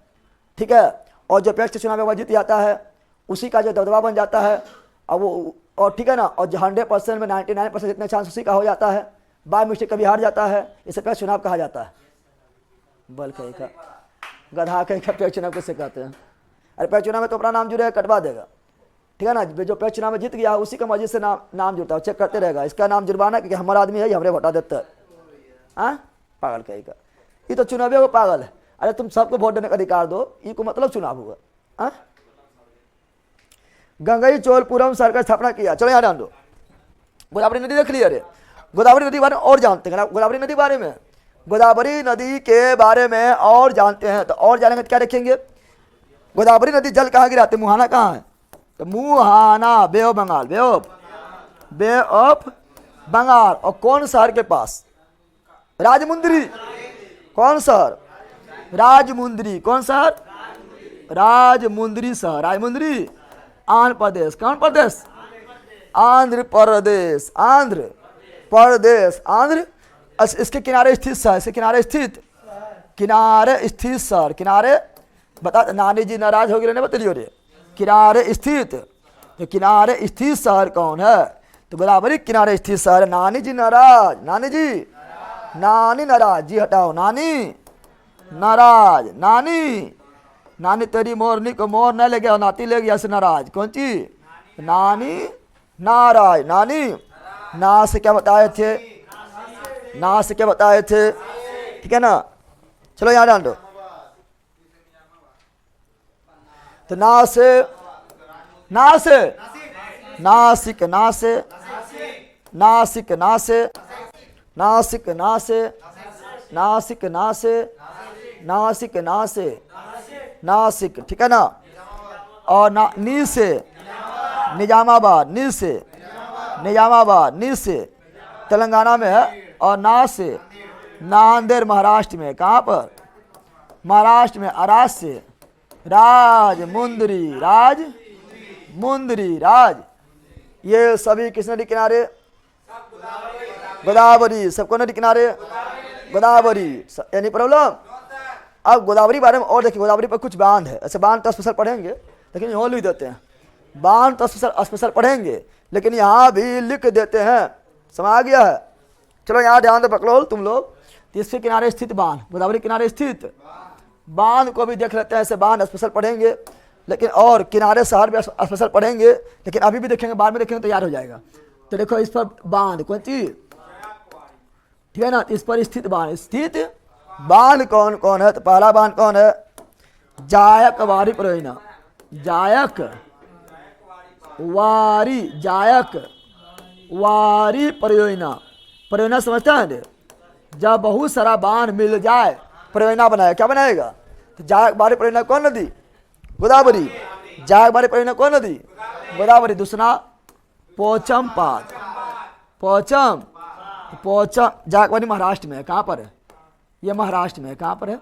[SPEAKER 1] ठीक है। और जो पैक्स चुनाव में वह जीत जाता है उसी का जो दबदबा बन जाता है। अब वो, और ठीक है ना, और 100% में 99% जितने चांस उसी का हो जाता है, बाय मिस्टेक कभी हार जाता है, इसे पैक्स चुनाव कहा जाता है। बल कहीं का गधा कहीं का पैक्स चुनाव कैसे कहते हैं? अरे पैक्स चुनाव में तो अपना नाम जुड़ेगा, कटवा देगा, ठीक है ना, जो पहले चुनाव में जीत गया उसी का मर्जी से नाम जुड़ता है, चेक करते रहेगा, इसका नाम जुर्माना क्योंकि हमारा आदमी है, ये हमरे वोटा देता है। हाँ, पागल कहेगा, ये तो चुनावी वो पागल है। अरे तुम सबको वोट देने का अधिकार दो, ये को मतलब चुनाव हुआ। हाँ, गंगई चोलपुरम सर का स्थापना किया। चलो यहाँ ध्यान दो, गोदावरी नदी देख लिया। अरे गोदावरी नदी बारे में और जानते हैं ना, गोदावरी नदी बारे में, गोदावरी नदी के बारे में और जानते हैं। तो और जानेंगे तो क्या देखेंगे, गोदावरी नदी जल कहाँ गिराते, मुहाना कहाँ है, तो मुहाना bay of Bengal, bay of Bengal. और कौन शहर के पास, राजमुंद्री। कौन शहर, राजमुंद्री। कौन शहर, राजमुंद्री शहर, राजमुंद्री आंध्र प्रदेश। कौन प्रदेश, आंध्र प्रदेश, आंध्र प्रदेश, आंध्र। इसके किनारे स्थित शहर, इसके किनारे स्थित, किनारे स्थित शहर, किनारे बता, नानी जी नाराज हो गए ना, बता लियो रे, किनारे स्थित। तो किनारे स्थित शहर कौन है, तो गोदावरी किनारे स्थित शहर है। नानी जी नाराज, नानी जी, नानी नाराज, जी हटाओ, नानी नाराज, नानी, नानी तेरी मोरनी को मोर न ले गया, नाती ले गया से नाराज। कौन ची, नानी नाराज, नानी ना से क्या बताए थे, ना से क्या बताए थे, ठीक है ना। चलो यहाँ डाल दो, तो ना से, ना से, नासिक, ना से, नासिक, ना से, नासिक, ना से, नासिक, ना से, नासिक, ना से, नासिक, ठीक है ना। और ना नी से, निजामाबाद, नी से, निजामाबाद, नी से तेलंगाना में है। और ना से नांदेड़ महाराष्ट्र में, कहाँ पर, महाराष्ट्र में। अराज से राजमुंद्री, राजमुंद्री, राज, ये सभी किस नदी किनारे, गोदावरी। सबको नदी किनारे गोदावरी, यानी प्रॉब्लम। अब गोदावरी बारे में और देखिए, गोदावरी पर कुछ बांध है, ऐसे बांध तो स्पेशल पढ़ेंगे लेकिन यहाँ लिख देते हैं, बांध तो स्पेशल पढ़ेंगे लेकिन यहाँ भी लिख देते हैं, समझ आ गया है। चलो यहाँ ध्यान दे पकड़ो तुम लोग, इसके किनारे स्थित बांध, गोदावरी किनारे स्थित बांध को भी देख लेते हैं, ऐसे बांध स्पेशल पढ़ेंगे लेकिन, और किनारे शहर भी स्पेशल पढ़ेंगे लेकिन अभी भी देखेंगे, बाद में देखेंगे तो याद हो जाएगा। तो देखो इस पर बांध कौन चीज, ठीक है ना, इस पर स्थित बांध, स्थित बांध कौन कौन है, तो पहला बांध कौन है, जायक वारी परियोजना, जायक वारी, जायक वारी परियोजना। परियोजना समझते हैं, जब बहुत सारा बांध मिल जाए परियोजना बनाए, क्या बनाएगा, तो जायक वारी परियोजना कौन नदी, गोदावरी। जायक वारी परियोजना कौन नदी, गोदावरी। दूसरा पोचम पाद, पोचम, पोचम जायक वारी महाराष्ट्र में है, कहाँ पर है, ये महाराष्ट्र में है, कहाँ पर है,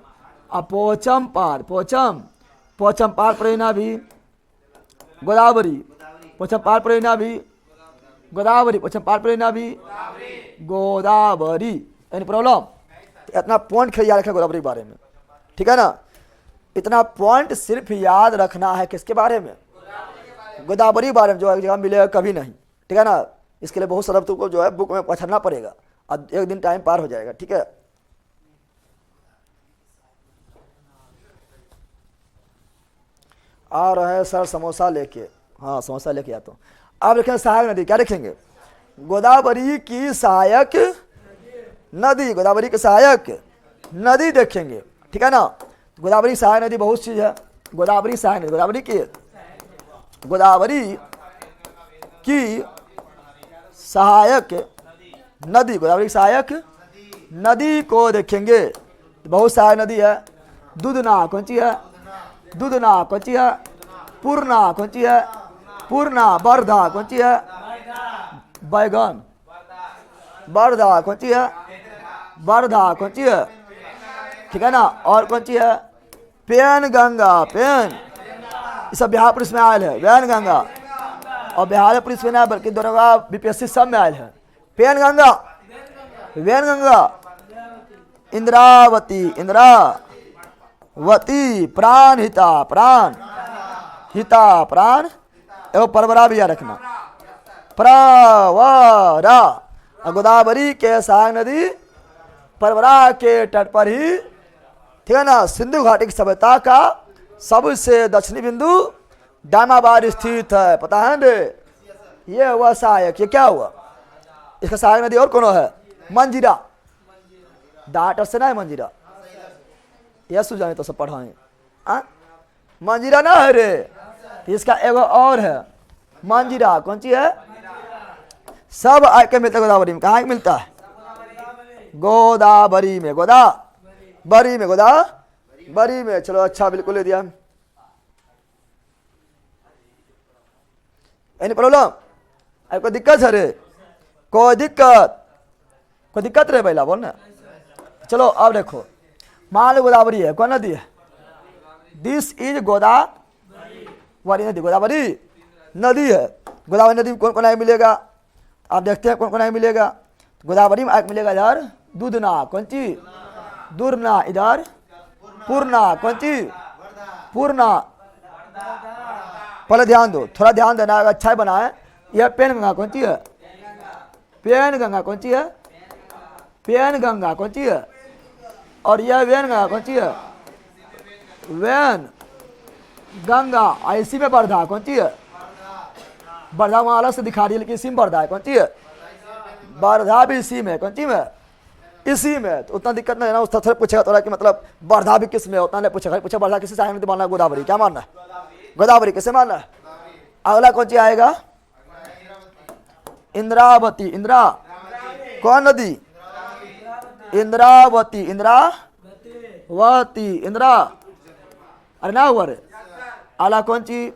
[SPEAKER 1] अब पोचम पाद, पोचम, पोचम पाद परियोजना भी गोदावरी, पोचम पाद परियोजना भी गोदावरी, पोचम पाद परियोजना भी गोदावरी। यानी प्रॉब्लम, इतना पॉइंट याद रखना गोदावरी के बारे में, ठीक है ना। इतना पॉइंट सिर्फ याद रखना है किसके बारे में, गोदावरी बारे में, जो एक जगह मिलेगा कभी नहीं, ठीक है ना। इसके लिए बहुत सारा तुमको जो है बुक में पढ़ना पड़ेगा, अब एक दिन टाइम पार हो जाएगा, ठीक है। आ रहे हैं सर समोसा लेके, हाँ समोसा लेके आता हूँ। अब देखें सहायक नदी, क्या देखेंगे, गोदावरी की सहायक नदी, गोदावरी की सहायक नदी देखेंगे, ठीक है ना। गोदावरी सहायक नदी बहुत चीज है, गोदावरी सहायक नदी, गोदावरी की सहायक नदी, गोदावरी सहायक नदी को देखेंगे, बहुत सहायक नदी है। दूधना कौन सी है, दूधना कौन सी है, पूर्णा कौन सी है, पूर्णा। वर्धा कौन सी है, बैगन, वर्धा कौन सी है, वर्धा कौन सी है, ठीक है ना। और कौन सी है, पेन गंगा, पेन, ये सब बिहार पुलिस में आयल है, वैन गंगा। और बिहार पुलिस में ना बल्कि दरोगा बीपीएससी सब में आयल है, पेन गंगा, वैन गंगा। इंद्रावती, इंद्रावती, प्राण हिता, प्राण हिता, प्राण एवं परवरा भी याद रखना, प्रवरा। गोदावरी के सहायक नदी परवरा के तट पर ही, ठीक है ना, सिंधु घाटी की सभ्यता का सबसे दक्षिणी बिंदु दामाबाद स्थित है, पता है रे? ये हुआ सहायक। ये क्या हुआ? इसका सहायक नदी और कौन है? मंजीरा। डाटर से ना है मंजीरा, यह सुझाने तो सब पढ़ाएं। मंजीरा ना है रे, इसका एगो और है मंजीरा। कौन सी है? सब आके मिलता है गोदावरी में। कहाँ मिलता है? गोदावरी में, गोदावरी में, गोदावरी में। चलो अच्छा, बिल्कुल ले दिया। Any problem? कोई दिक्कत है रे? कोई दिक्कत रे भैया, बोल ना। चलो अब देखो, मान लो गोदावरी है, कौन नदी है? दिस इज गोदावरी नदी। गोदावरी नदी है। गोदावरी नदी में कौन कौन आगे मिलेगा? आप देखते हैं कौन कौन आगे मिलेगा। गोदावरी में आगे मिलेगा इधर दूधना, कौन सी? दूरना। इधर पूर्णा, कौन सी? पूर्णा। पहले ध्यान दो, थोड़ा ध्यान देना, अच्छा बना है। यह पेन गंगा कौन सी है? पेन गंगा कौन सी है? पेन गंगा कौन सी है? और यह वेन गंगा कौन सी है? वेन गंगा। इसी में वर्धा कौन सी है? वर्धा वहाँ अलग से दिखा रही है, लेकिन इसी में वर्धा है। कौन सी है? वर्धा भी इसी में। कौन सी में? इसी में। तो उतना दिक्कत नहीं है ना। उस थोड़ा पूछेगा थोड़ा कि मतलब वर्धा भी किस में, उतना नहीं पूछेगा। पूछे वर्धा किसी से मानना है? गोदावरी। क्या मानना है? गोदावरी। किसे मानना है? अगला कौन सी आएगा? इंद्रावती। इंद्रा कौन नदी? इंद्रावती। इंद्रावती। इंद्रा, अरे ना हुआ रे। अगला कौन सी?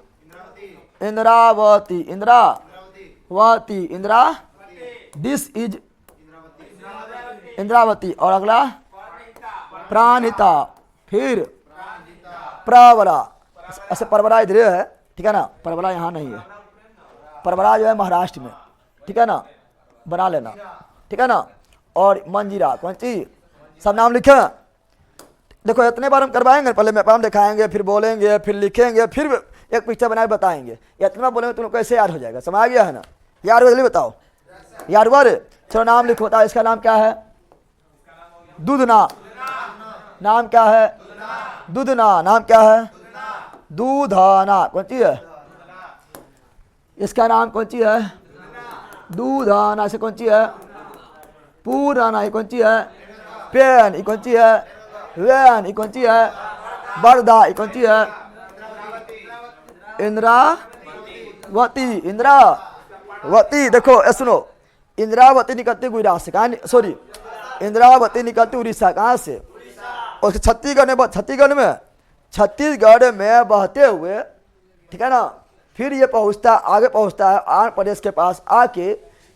[SPEAKER 1] इंद्रावती। इंद्रावती। Indra, this is Indravati. और अगला प्राणिता, फिर प्रवरा। ऐसे परवरा इधर है, ठीक है ना? परवरा यहाँ नहीं है। परवरा जो है महाराष्ट्र में, ठीक है ना? बना लेना, ठीक है ना? और मंजीरा कौन सी? सब नाम लिखे। देखो इतने बार हम करवाएंगे, पहले मैपाम दिखाएंगे, फिर बोलेंगे, फिर लिखेंगे, फिर एक पिक्चर बनाए बताएंगे। इतना बोलेंगे तुम कैसे याद हो जाएगा? समझ आ गया है ना? यार जल्दी बताओ, यार हुआ रे? चलो नाम लिखो। बताओ इसका नाम क्या है? दूधना। नाम क्या है? दूधना। नाम क्या है? दूधाना। कौन सी है? इसका नाम कौन सी है? दूधाना। से कौन सी है? पुराना। ये कौन सी है? पेन। ये कौन सी है? वैन। ये कौन सी है? वर्धा। ये कौन सी है? इंद्रावती। इंद्रावती। देखो सुनो, इंद्रावती निकलती गुजरात से। कहाँ? सॉरी, इंद्रावती निकलती उड़ीसा। कहाँ से? और छत्तीसगढ़ में बहते हुए, ठीक है ना? फिर ये पहुँचता, आगे पहुँचता है आंध्र प्रदेश के पास आके,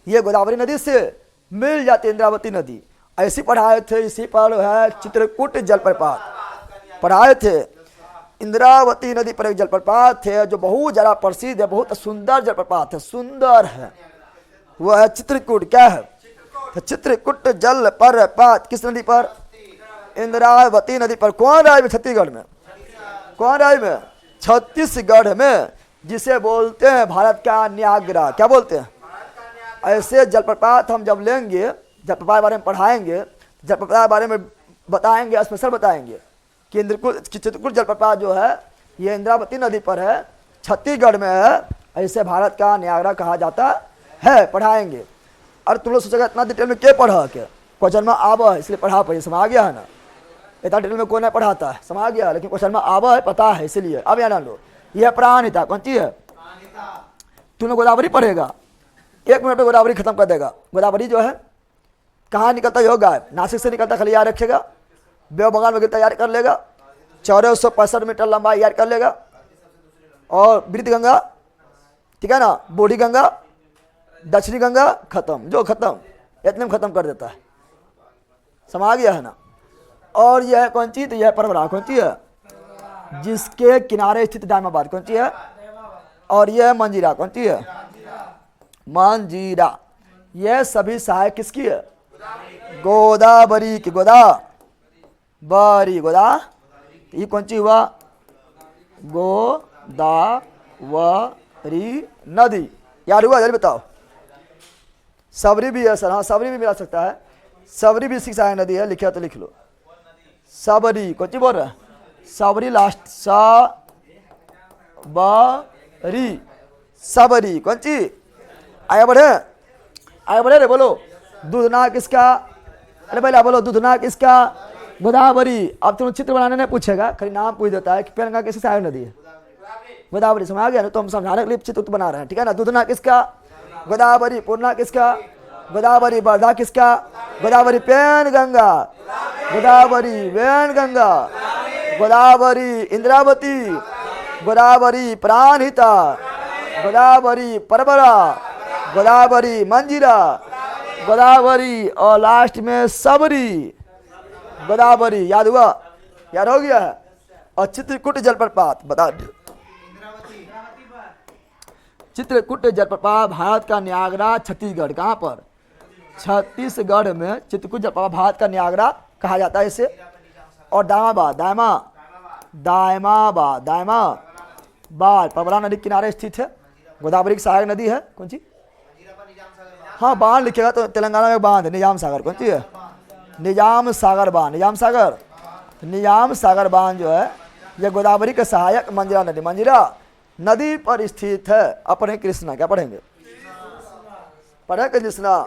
[SPEAKER 1] ये गोदावरी नदी से मिल जाती इंद्रावती नदी। ऐसी पढ़ाए थे, इसी पर है चित्रकूट जलप्रपात पढ़ाए थे। इंद्रावती नदी पर एक जलप्रपात है जो बहुत ज़्यादा प्रसिद्ध है, बहुत सुंदर जलप्रपात है, सुंदर है। वह है चित्रकूट। क्या है? तो चित्रकूट जलप्रपात किस नदी पर? इंद्रावती नदी पर। कौन राज्य में? छत्तीसगढ़ में। कौन राज्य में? छत्तीसगढ़ में, जिसे बोलते हैं भारत का न्यागरा। क्या बोलते हैं? ऐसे जलप्रपात हम जब लेंगे, जलप्रपात के बारे में पढ़ाएंगे, जलप्रपात के बारे में बताएंगे, स्पेशल बताएंगे कि चित्रकूट जलप्रपात जो है ये इंद्रावती नदी पर है, छत्तीसगढ़ में है, ऐसे भारत का न्यागरा कहा जाता है। पढ़ाएंगे। और तुम लोग सोचेगा इतना डिटेल में क्या पढ़ा के? क्वेश्चन में आवा है इसलिए पढ़ा पाइए। समझ आ गया है ना? इतना डिटेल में कोई नहीं पढ़ाता है, समझ आ गया, लेकिन क्वेश्चन में आवा है, पता है, इसलिए। अब यहाँ लो, यह प्राणिता कौन सी है? तूने गोदावरी पढ़ेगा, 1 मिनट में गोदावरी खत्म कर देगा। गोदावरी जो है कहाँ निकलता है? होगा नासिक से निकलता, खाली याद रखेगा। बेव बंगाल में गिरता, याद कर लेगा। 1465 मीटर लंबा, याद कर लेगा। और वृद्ध गंगा, ठीक है ना? बूढ़ी गंगा, दक्षिणी गंगा, खत्म। जो खत्म, इतने में खत्म कर देता है। समझ आ गया है ना? और यह कौन सी? तो यह परवरा कौन सी है? जिसके किनारे स्थित दामाबाद कौन सी है? और यह मंजीरा कौन सी है? मंजीरा। यह सभी सहायक किसकी है? गोदावरी की। गोदावरी। ये कौन सी हुआ? गोदावरी नदी। याद हुआ? जल्दी बताओ। सबरी भी है सर? हाँ, सबरी भी मिला सकता है। सबरी भी इसी सहायक नदी है, लिखा तो लिख लो। सबरी कौन सी बोल रहा है? सबरी लास्ट, री सबरी। कौन सी? आगे बढ़े रे, बोलो। दूधना किसका? अरे पहले बोलो, दूधना किसका? गोदावरी। अब तुम चित्र बनाने नहीं पूछेगा, खाली नाम पूछ देता है कि पेनगंगा किससे सहायक नदी है? गोदावरी। समझ आ गया ना? तो हम समझाने के लिए चित्र बना रहे हैं, ठीक है ना? दूधना किसका? गोदावरी। पूर्णा किसका? गोदावरी। वर्धा किसका? गोदावरी। पेनगंगा। गोदावरी वेणगंगा। गोदावरी इंद्रावती। गोदावरी प्राणहिता। गोदावरी परबरा। गोदावरी मंजिरा। गोदावरी और लास्ट में सबरी। गोदावरी। याद हुआ? याद हो गया है? और चित्रकूट जलप्रपात बता दो। चित्रकूट जलप्रपात भारत का नियाग्रा, छत्तीसगढ़। कहाँ पर? छत्तीसगढ़ में चित्रकूट जलप्रपात भारत का नियाग्रा कहा जाता है इसे। और दायमाबाद परबरा नदी के किनारे स्थित है। गोदावरी की सहायक नदी है। कौन सी? हाँ, बांध लिखेगा तो तेलंगाना में बांध, निजाम सागर। कौन सी है? निजाम सागर बांध। निजाम सागर बांध जो है यह गोदावरी के सहायक मंजिरा नदी पर स्थित है। अपने कृष्णा क्या पढ़ेंगे? पढ़े कृष्णा।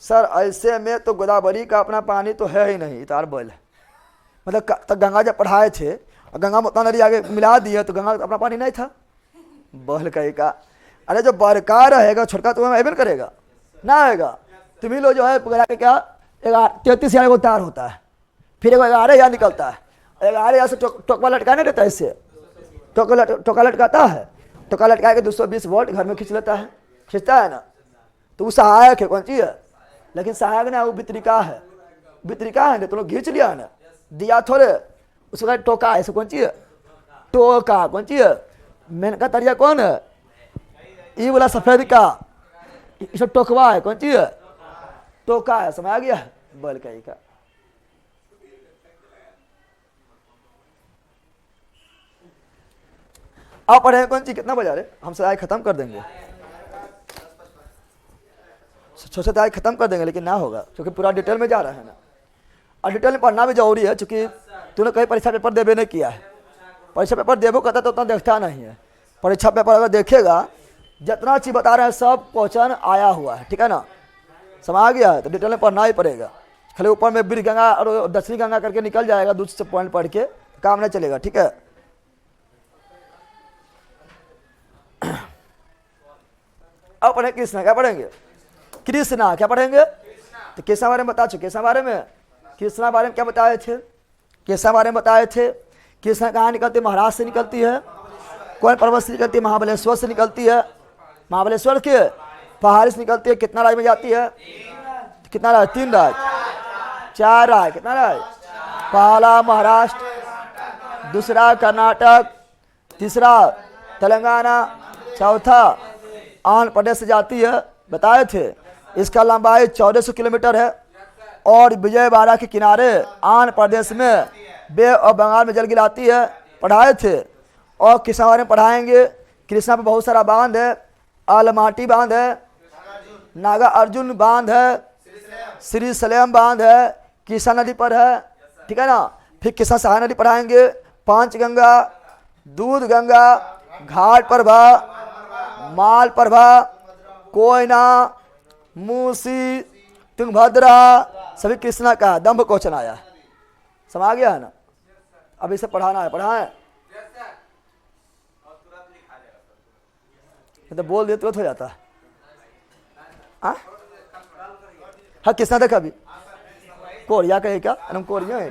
[SPEAKER 1] सर ऐसे में तो गोदावरी का अपना पानी तो है ही नहीं, इतार बोल है। मतलब तक गंगा जब पढ़ाए थे और गंगा में उतना नदी आगे मिला दिए तो गंगा अपना पानी नहीं था। बहल कही का, अरे जो बरका रहेगा छोटका तुम्हें एबल करेगा ना आएगा। तुम्ही लोग जो है क्या 33,000 को तार होता है, फिर 11,000 निकलता है। 11,000 से टोकवा लटकाने देता है, इससे टोका लटकाता है। टोका लटका के 220 वोल्ट घर में खींच लेता है, खींचता है ना। तो वो सहायक है। कौन सी है? लेकिन सहायक ना, वो वितरिका है। वितरिका है ना, तो लोग खींच लिया ना, दिया थोड़े उसका टोका है। कौन सी है? टोका। कौन सी है? मेनका तरिया कौन है? ये बोला सफेद का, इसे टोकवा है। कौन सी है? टोका है। समझ आ गया? बल का का आप पढ़े कौन सी? कितना बजा रहे? हम सदाई खत्म कर देंगे, सोचे आज खत्म कर देंगे, लेकिन ना होगा क्योंकि पूरा डिटेल में जा रहा है ना। और डिटेल में पढ़ना भी जरूरी है, क्योंकि तूने कहीं परीक्षा पेपर देवे नहीं किया है। परीक्षा पेपर देवो कहता तो उतना देखता नहीं है। परीक्षा पेपर अगर देखेगा, जितना चीज बता रहे हैं सब क्वेश्चन आया हुआ है, ठीक है ना? समझ आ गया है? तो डिटेल में पढ़ना ही पड़ेगा। खाली ऊपर में बीर गंगा और दक्षिणी गंगा करके निकल जाएगा, दूसरे से पॉइंट पढ़ के काम नहीं चलेगा, ठीक है? अब पढ़े कृष्णा। क्या पढ़ेंगे? कृष्णा। क्या पढ़ेंगे? तो कृष्णा बारे में बता चुके। कृष्णा बारे में क्या बताए थे? कृष्णा बारे में बताए थे। कृष्णा कहाँ निकलती है? महाराष्ट्र से निकलती है। कौन पर्वत से निकलती है? महाबलेश्वर से निकलती है। महाबलेश्वर के पहाड़ी से निकलती है। कितना राज्य में जाती है? कितना राज्य? 3 राज्य, 4 राज्य। कितना राज्य? पहला महाराष्ट्र, दूसरा कर्नाटक, तीसरा तेलंगाना, चौथा आंध्र प्रदेश से जाती है। बताए थे इसका लंबाई 1400 किलोमीटर है। और विजयवाड़ा के किनारे आंध्र प्रदेश में बे और बंगाल में जल गिराती है। पढ़ाए थे। और कृष्णा बारे में पढ़ाएंगे। कृष्णा पे बहुत सारा बांध है। अलमाटी बांध है, नागा अर्जुन बांध है, श्री सलेम बांध है, कृष्णा नदी पर है, ठीक है ना? फिर कृष्णा सहायक नदी पढ़ाएंगे। पांचगंगा, दूध गंगा, घाट प्रभा, माल प्रभा, कोयना, मूसी, तुंगभद्रा, सभी कृष्णा का दंभ क्वेश्चन आया। समझ आ गया है ना? अब इसे पढ़ाना है। पढ़ाएं तो बोल दिए तुरंत हो जाता है। हाँ कृष्णा देखा अभी कोरिया का है क्या? हम कोरिया है।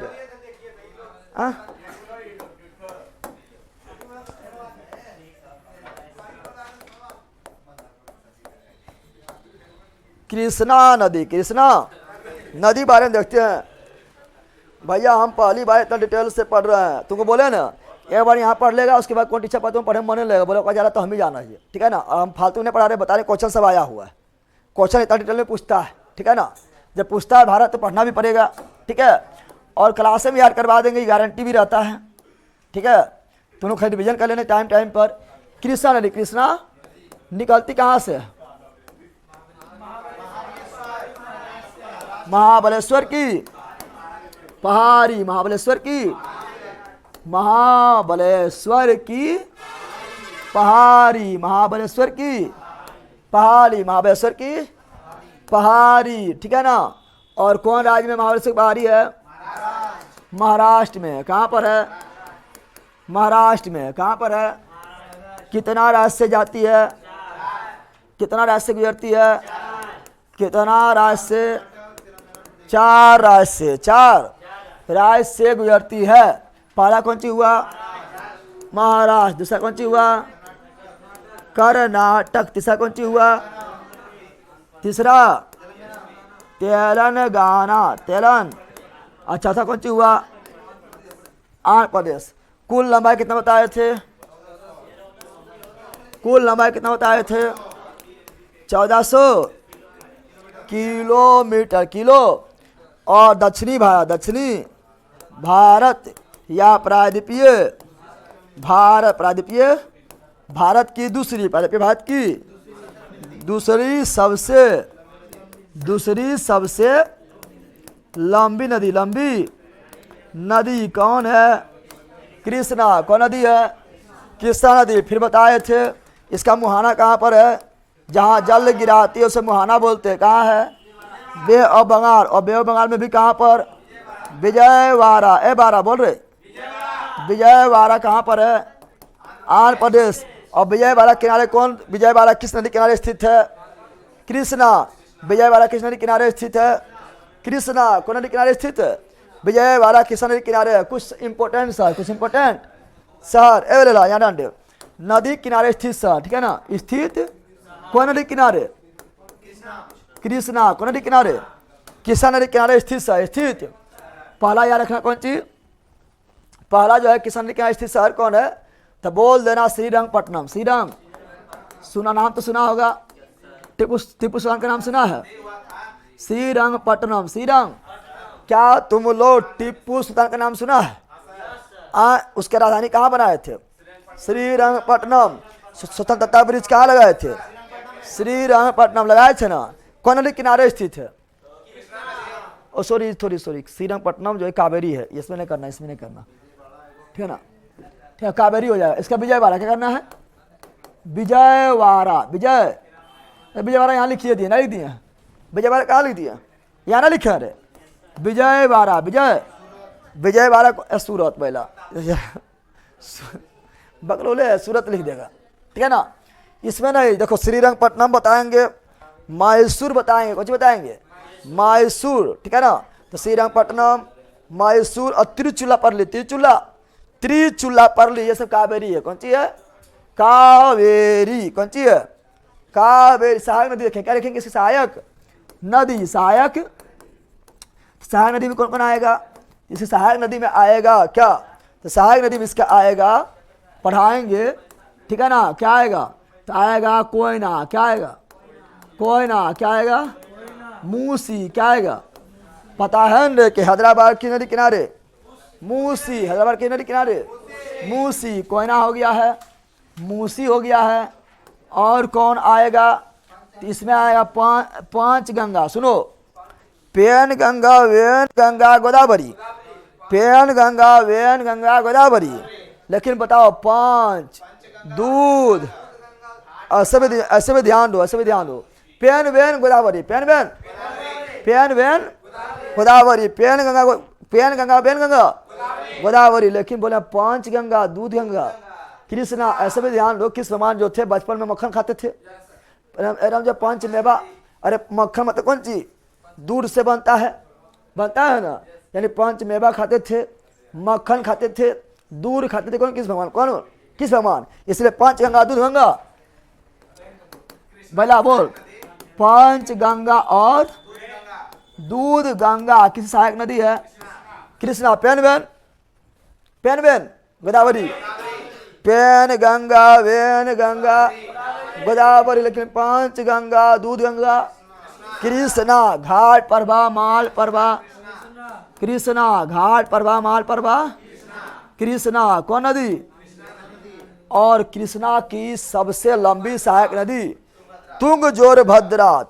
[SPEAKER 1] कृष्णा नदी बारे में देखते हैं। भैया हम पहली बार इतना डिटेल से पढ़ रहे हैं। तुमको बोले ना एक बार यहाँ पढ़ लेगा, उसके बाद कौन टीचर पढ़ते पढ़े मन लगेगा, बोले जा रहा तो हम ही जाना चाहिए, ठीक है ना? और हम फालतू नहीं पढ़ा रहे, बता रहे क्वेश्चन सब आया हुआ है। क्वेश्चन इतना डिटेल में पूछता है, ठीक है ना? जब पूछता है भारत तो पढ़ना भी पड़ेगा, ठीक है? और क्लास में याद करवा देंगे, गारंटी भी रहता है, ठीक है? दोनों खाली रिविजन कर लेने टाइम पर। कृष्णा नदी, कृष्णा निकलती कहाँ से? महाबलेश्वर की पहाड़ी, महाबलेश्वर की महाबलेश्वर की पहाड़ी, महाबलेश्वर की पहाड़ी, महाबलेश्वर की पहाड़ी, ठीक है ना। और कौन राज्य में महाबलेश्वर की पहाड़ी है? महाराष्ट्र में। कहाँ पर है? महाराष्ट्र में। कहाँ पर है? कितना राज्य से जाती है? कितना राज्य से गुजरती है? कितना राज्य से? 4 राज्य से, 4 राज्य से गुजरती है। पहला कौन सी हुआ? महाराष्ट्र। दूसरा कौन सी हुआ? कर्नाटक। तीसरा कौन सी हुआ? तीसरा तेलंगाना, तेलन। और चौथा कौन सी हुआ? आंध्र प्रदेश। कुल लंबाई कितना बताए थे? कुल लंबाई कितना बताए थे? 1400 किलोमीटर, किलो। और दक्षिणी भारत या प्रायद्वीपीय भारत, प्रायद्वीपीय भारत की दूसरी, प्रायद्वीपीय भारत की दूसरी सबसे लंबी नदी कौन है? कृष्णा। कौन नदी है? कृष्णा नदी। फिर बताए थे इसका मुहाना कहाँ पर है? जहाँ जल गिराती है उसे मुहाना बोलते हैं। कहाँ है? बे ऑफ बंगाल। और बे ऑफ बंगाल में भी कहाँ पर? विजयवाड़ा। बारा बोल रहे, विजयवाड़ा कहाँ पर है? आंध्र प्रदेश। और विजयवाड़ा किनारे कौन? विजयवाड़ा किस नदी किनारे स्थित है? कृष्णा। विजयवाड़ा किस नदी किनारे स्थित है? कृष्णा। कौन नदी किनारे स्थित है? विजयवाड़ा किस नदी किनारे है? कुछ इंपॉर्टेंट शहर यहाँ डाल दे। नदी किनारे स्थित शहर, ठीक है ना। स्थित कौन नदी किनारे? कृष्णा। कौन नदी किनारे? कृष्णा नदी किनारे स्थित शहर। स्थित पहला याद रखना कौन चीज? पहला जो है कृष्णा नदी किनारे स्थित शहर कौन है? तो बोल देना श्रीरंगपट्टनम। श्रीरंग सुना, नाम तो सुना होगा। टीपू सुल्तान का नाम सुना है? श्रीरंगपट्टनम। श्रीरंग। क्या तुम लोग टीपू सुल्तान का नाम सुना है? उसके राजधानी कहाँ बनाए थे? श्रीरंगपट्टनम। स्वतंत्रता ब्रिज कहाँ लगाए थे? श्रीरंगपट्टनम लगाए थे ना। कौन नदी किनारे स्थित है? ओ सॉरी, श्रीरंगपट्टनम जो है कावेरी है। इसमें नहीं करना, इसमें नहीं करना, ठीक है ना। ठीक है, कावेरी हो जाएगा। इसका विजयवाड़ा क्या करना है? विजयवाड़ा। विजयवाड़ा यहाँ लिखिए दिए, नहीं दिए? विजयवाड़ा कहाँ लिख दिया? यहाँ ना लिखे। अरे विजयवाड़ा, विजयवाड़ा सूरत पहला बकलोले सूरत लिख देगा, ठीक है ना। इसमें नहीं, देखो श्रीरंगपट्टनम बताएंगे, मैसूर बताएंगे, कुछ बताएंगे मैसूर, ठीक है ना। तो श्रीरंगपट्टनम, मैसूर और तिरुचिरापल्ली, त्रिचुल्लापल्ली ये सब कावेरी है। कौन सी है? कावेरी। कौन सी है? कावेरी। सहायक नदी देखें, क्या लिखेंगे? इसकी सहायक नदी। सहायक नदी में कौन कौन आएगा? इसे सहायक नदी में आएगा क्या? तो सहायक नदी में इसका आएगा, पढ़ाएंगे, ठीक है ना। क्या आएगा? तो आएगा कोयना। क्या आएगा? कोयना। क्या आएगा? मूसी। क्या आएगा? पता है न कि हैदराबाद की नदी किनारे मूसी, हैदराबाद की नदी किनारे मूसी। कोयना हो गया है, मूसी हो गया है। और कौन आएगा? तो इसमें आएगा 5 गंगा। सुनो, Penganga, Wainganga, Godavari. Penganga, Wainganga, Godavari. लेकिन बताओ 5 दूध। ऐसे में ध्यान दो, पेन वेन गोदावरी, पेन वेन गोदावरी, पेन गंगा वेन गंगा गोदावरी। लेकिन बोले 5 गंगा, दूध गंगा, कृष्णा। ऐसे में ध्यान दो, किस भगवान जो थे बचपन में मक्खन खाते थे? एकदम जब 5 मेवा, अरे मक्खन मतलब कौन चीज? दूध से बनता है ना। यानी 5 मेवा खाते थे, मक्खन खाते थे, दूध खाते थे। कौन? किस भगवान? इसलिए 5 गंगा, दूध गंगा। भला बोल, 5 गंगा और दूध गंगा किसी सहायक नदी है? कृष्णा। Pen Wain Godavari, Penganga, Wainganga, Godavari. लेकिन 5 गंगा, दूध गंगा, कृष्णा। घाट प्रभा, माल प्रभा, कृष्णा। घाट प्रभा, माल प्रभा, कृष्णा। कौन नदी? और कृष्णा की सबसे लंबी सहायक नदी तुंगभद्रा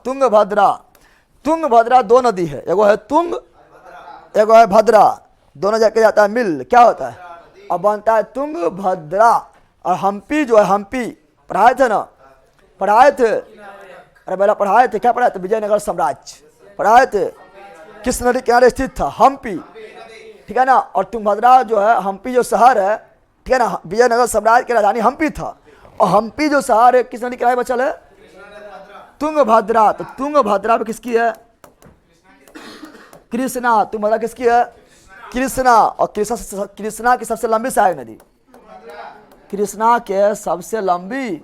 [SPEAKER 1] 2 नदी है। एगो है तुंग, एगो है भद्रा। दोनों जाके जाता है मिल, क्या होता है? और बनता है तुंगभद्रा। और हम्पी जो है, हम्पी पढ़ाए थे ना, पढ़ाए थे, अरे बेला पढ़ाए थे, क्या पढ़ाए थे? विजयनगर साम्राज्य पढ़ाए थे, किस नदी किनारे स्थित था? हम्पी, ठीक है ना। और तुंगभद्रा जो है, हम्पी जो शहर है, ठीक है ना, विजयनगर साम्राज्य की राजधानी हम्पी था। और हम्पी जो शहर है किस नदी किनारे बचल है? तुंगभद्रा। तो तुंगभद्रा पे किसकी है? कृष्णा। तुंगभद्रा किसकी है? कृष्णा। और कृष्णा की सबसे लंबी सहायक नदी, कृष्णा के सबसे लंबी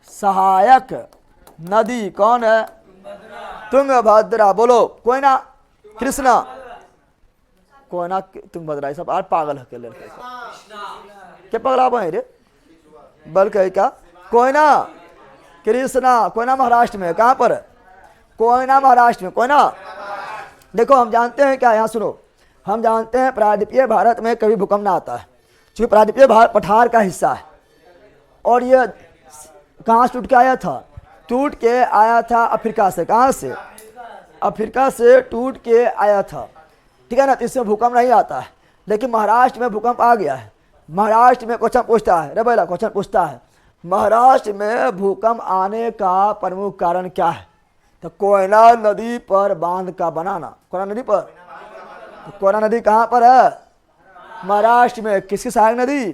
[SPEAKER 1] सहायक नदी कौन है? तुंगभद्रा। बोलो कोयना, कृष्णा, कोयना, तुंगभद्रा। सब आज पागल है लड़के, क्या पगला बने रे? बल कहे क्या? कोयना, कृष्णा। कोयना महाराष्ट्र में, कहाँ पर? कोयना महाराष्ट्र में, कोयना। देखो हम जानते हैं क्या, यहाँ सुनो, हम जानते हैं प्रायद्वीपीय भारत में कभी भूकंप ना आता है, क्योंकि प्रायद्वीपीय भारत पठार का हिस्सा है। और ये कहाँ से टूट के आया था? टूट के आया था अफ्रीका से। कहाँ से? अफ्रीका से टूट के आया था, ठीक है ना। तो इसमें भूकंप नहीं आता है। लेकिन महाराष्ट्र में भूकंप आ गया है। महाराष्ट्र में क्वेश्चन पूछता है, रे बेला क्वेश्चन पूछता है, महाराष्ट्र में भूकंप आने का प्रमुख कारण क्या है? तो कोयना नदी पर बांध का बनाना। कोयना नदी पर, तो कोयना नदी कहाँ पर है? महाराष्ट्र में। किसकी सहायक नदी?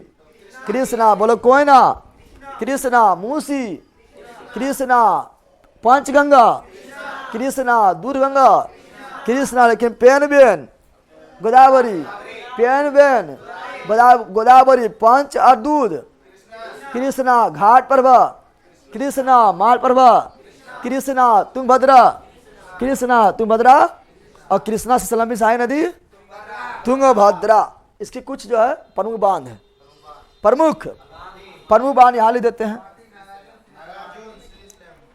[SPEAKER 1] कृष्णा। बोलो कोयना, कृष्णा, मूसी, कृष्णा, पंचगंगा, कृष्णा, दूरगंगा, कृष्णा, लेकिन पेनबेन, गोदावरी, पेनबेन, गोदावरी, पंच और दूध, कृष्णा, घाट प्रभा, कृष्णा, माल प्रभा, कृष्णा, तुंगभद्रा, कृष्णा, तुंगभद्रा। और कृष्णा से लंबी सहायक नदी तुंगभद्रा। इसकी कुछ जो है प्रमुख बांध है, प्रमुख बांध यहाँ लिख देते हैं,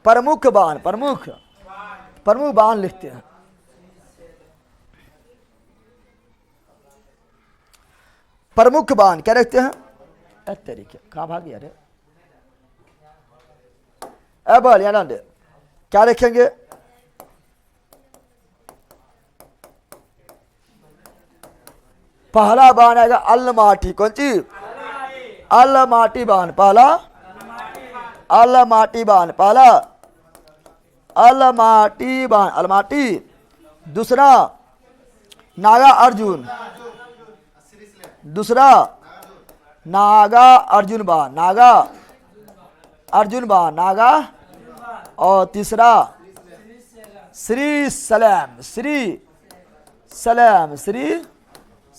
[SPEAKER 1] प्रमुख बांध, प्रमुख बांध लिखते हैं। प्रमुख बांध क्या रखते हैं? तरीके कहाँ भाग गया रे? बोल यार क्या रखेंगे? पहला बाण आएगा अलमाटी। कौन चीज? अलमाटी बाण। पहला अलमाटी बाण, पहला अलमाटी बाण, अलमाटी। दूसरा नागा अर्जुन, दूसरा नागा अर्जुन बाण, नागा अर्जुन बाण, नागा। और तीसरा श्री सलेम, श्री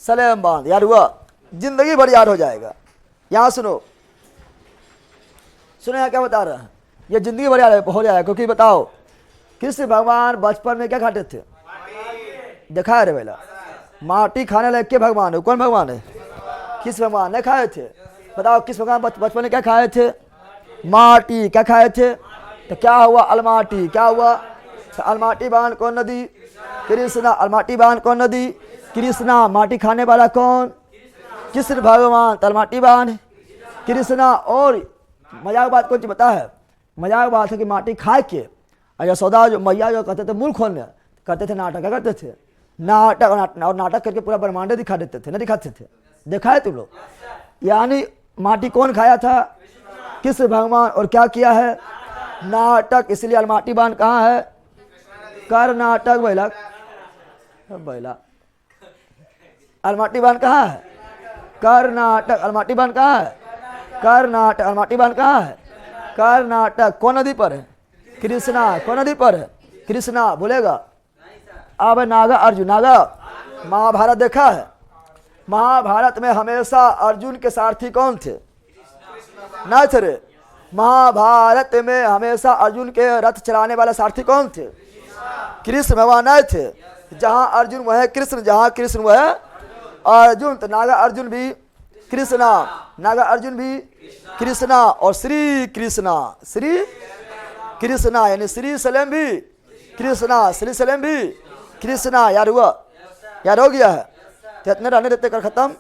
[SPEAKER 1] सलेम बांध। यार हुआ, जिंदगी भर याद हो जाएगा। यहाँ सुनो यहाँ क्या बता रहा है, ये जिंदगी भर याद हो जाएगा। क्योंकि बताओ कृष्ण भगवान बचपन में क्या खाते थे? देखा है रे बेला, माटी खाने लगे के भगवान है? कौन भगवान है? किस भगवान ने खाए थे? बताओ किस भगवान बचपन में क्या खाए थे? माटी। क्या खाए थे? तो क्या हुआ? अलमाटी। क्या हुआ? तो अलमाटी बांध कौन नदी? कृष्णा। अलमाटी बांध कौन नदी? कृष्णा। माटी खाने वाला कौन? कृष्ण भगवान। अलमाटी बांध कृष्णा। और मजाक बात कौन सी बता है? मजाक बात है कि माटी खा के और यशोदा जो मैया जो कहते थे मुंह खोलने, करते थे नाटक। क्या करते थे? नाटक। और नाटक करके पूरा ब्रह्मांड दिखा देते थे, नहीं दिखाते थे? देखा है तुम लोग? यानी माटी कौन खाया था? कृष्ण भगवान। और क्या किया है? नाटक। इसलिए अलमाटी बांध कहाँ है? कर्नाटक। बैला अलमाटी बांध कहाँ है? कर्नाटक। अलमाटी बांध कहाँ है? कर्नाटक। अलमाटी बांध कहाँ है? कर्नाटक। कौन नदी पर है? कृष्णा। कौन नदी पर है? कृष्णा। बोलेगा अब नागा अर्जुन। नागा महाभारत देखा है? महाभारत में हमेशा अर्जुन के सारथी कौन थे? ना थे रे? महाभारत में हमेशा अर्जुन के रथ चलाने वाला सारथी कौन थे? कृष्ण भगवान नहीं थे? जहाँ अर्जुन वह कृष्ण, जहाँ कृष्ण वह अर्जुन। तो नागा अर्जुन भी कृष्णा, नागा अर्जुन भी कृष्णा। और श्री कृष्णा, श्री कृष्णा यानी श्री सलेम भी कृष्णा, श्री सलेम भी कृष्णा। यार हुआ? यार हो गया है? तो इतने रहने देते, कल खत्म।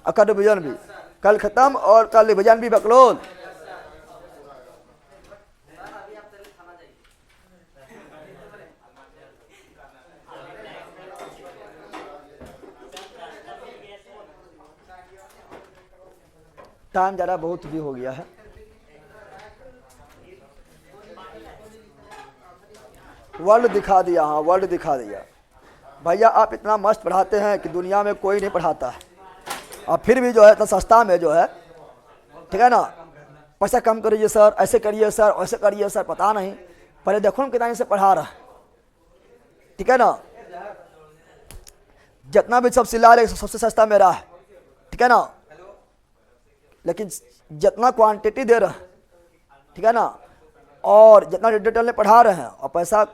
[SPEAKER 1] और कल रिविजन भी कल खत्म, और कल रिविजन भी बकलोल। टाइम ज़्यादा बहुत भी हो गया है। वर्ल्ड दिखा दिया, हाँ वर्ल्ड दिखा दिया। भैया आप इतना मस्त पढ़ाते हैं कि दुनिया में कोई नहीं पढ़ाता है, और फिर भी जो है इतना सस्ता में जो है, ठीक है ना, पैसा कम करिए सर, ऐसे करिए सर, वैसे करिए सर, पता नहीं पहले देखो हम कितना से पढ़ा रहा है, ठीक है ना। जितना भी सब सिला रहे सबसे सस्ता मेरा है, ठीक है ना, लेकिन जितना क्वांटिटी दे रहा है, ठीक है ना, और जितना डिटेल में पढ़ा रहे हैं, और पैसा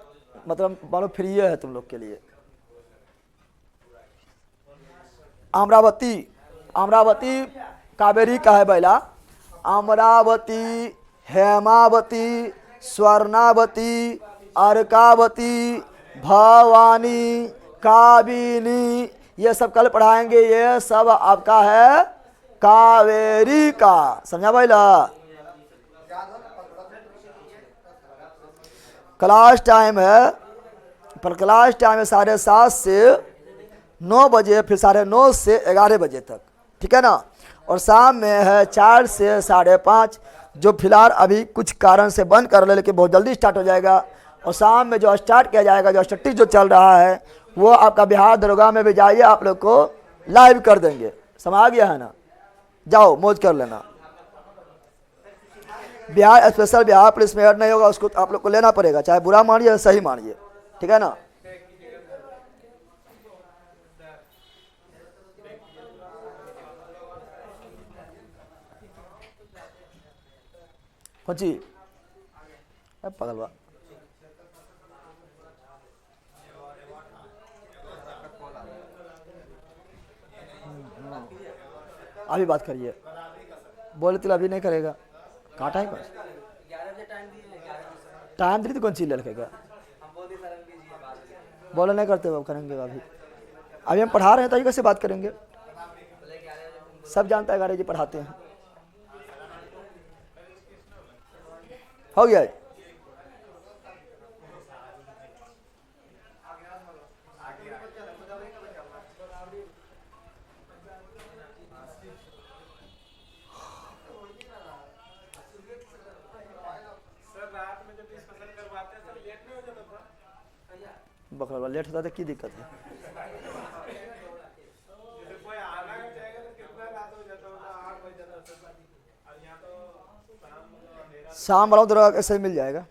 [SPEAKER 1] मतलब मानो फ्री है तुम लोग के लिए। अमरावती, अमरावती कावेरी का है बैला, अमरावती, हेमावती, स्वर्णावती, अर्कावती, भवानी, काबिनी, ये सब कल पढ़ाएंगे। ये सब आपका है कावेरी का, समझा बैला। क्लास टाइम है, पर क्लास टाइम है 7:30 से 9 बजे, फिर 9:30 से 11 बजे तक, ठीक है ना। और शाम में है 4 से 5:30, जो फिलहाल अभी कुछ कारण से बंद कर ले, लेकिन बहुत जल्दी स्टार्ट हो जाएगा। और शाम में जो स्टार्ट किया जाएगा, जो स्टैटिक जो चल रहा है, वो आपका बिहार दरोगा में भी जाइए, आप लोग को लाइव कर देंगे, समझ गया है ना। जाओ मौज कर लेना। बिहार स्पेशल बिहार पुलिस में ऐड नहीं होगा, उसको आप लोग को लेना पड़ेगा, चाहे बुरा मानिए सही मानिए, ठीक है ना। कौन सी पगलवा, अभी बात करिए, बोले तो अभी नहीं करेगा, कहाँ टाइम पर टाइम दी तो कौन चीज लड़केगा, बोले नहीं करते वो करेंगे। अभी हम पढ़ा रहे हैं तो कैसे बात करेंगे, सब जानता है गाड़ी जी पढ़ाते हैं। हो गया बकरा लेट होता तो की दिक्कत है। शाम वाला दरोगा कैसे मिल जाएगा,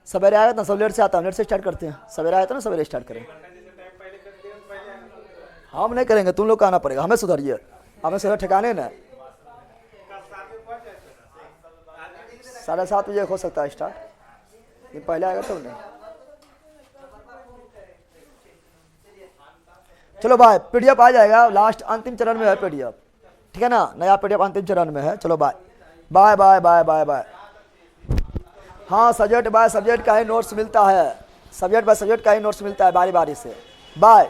[SPEAKER 1] सवेरे आएगा ना, सब लेट से आता हूँ, लेट से स्टार्ट करते हैं, सवेरे आया था ना, सवेरे स्टार्ट करें। हम नहीं करेंगे, तुम लोग को आना पड़ेगा, हमें सुधरिए, हमें सुधर ठिकाने ना। 7:30 बजे हो सकता है स्टार्ट, ये पहले आएगा तब नहीं। चलो भाई, पीडीएफ आ जाएगा, लास्ट अंतिम चरण में है पीडीएफ, ठीक है ना, नया पीडीएफ अंतिम चरण में है। चलो bye bye bye bye bye bye. हाँ सब्जेक्ट बाय सब्जेक्ट का ही नोट्स मिलता है, सब्जेक्ट बाय सब्जेक्ट का ही नोट्स मिलता है बारी बारी से। बाय।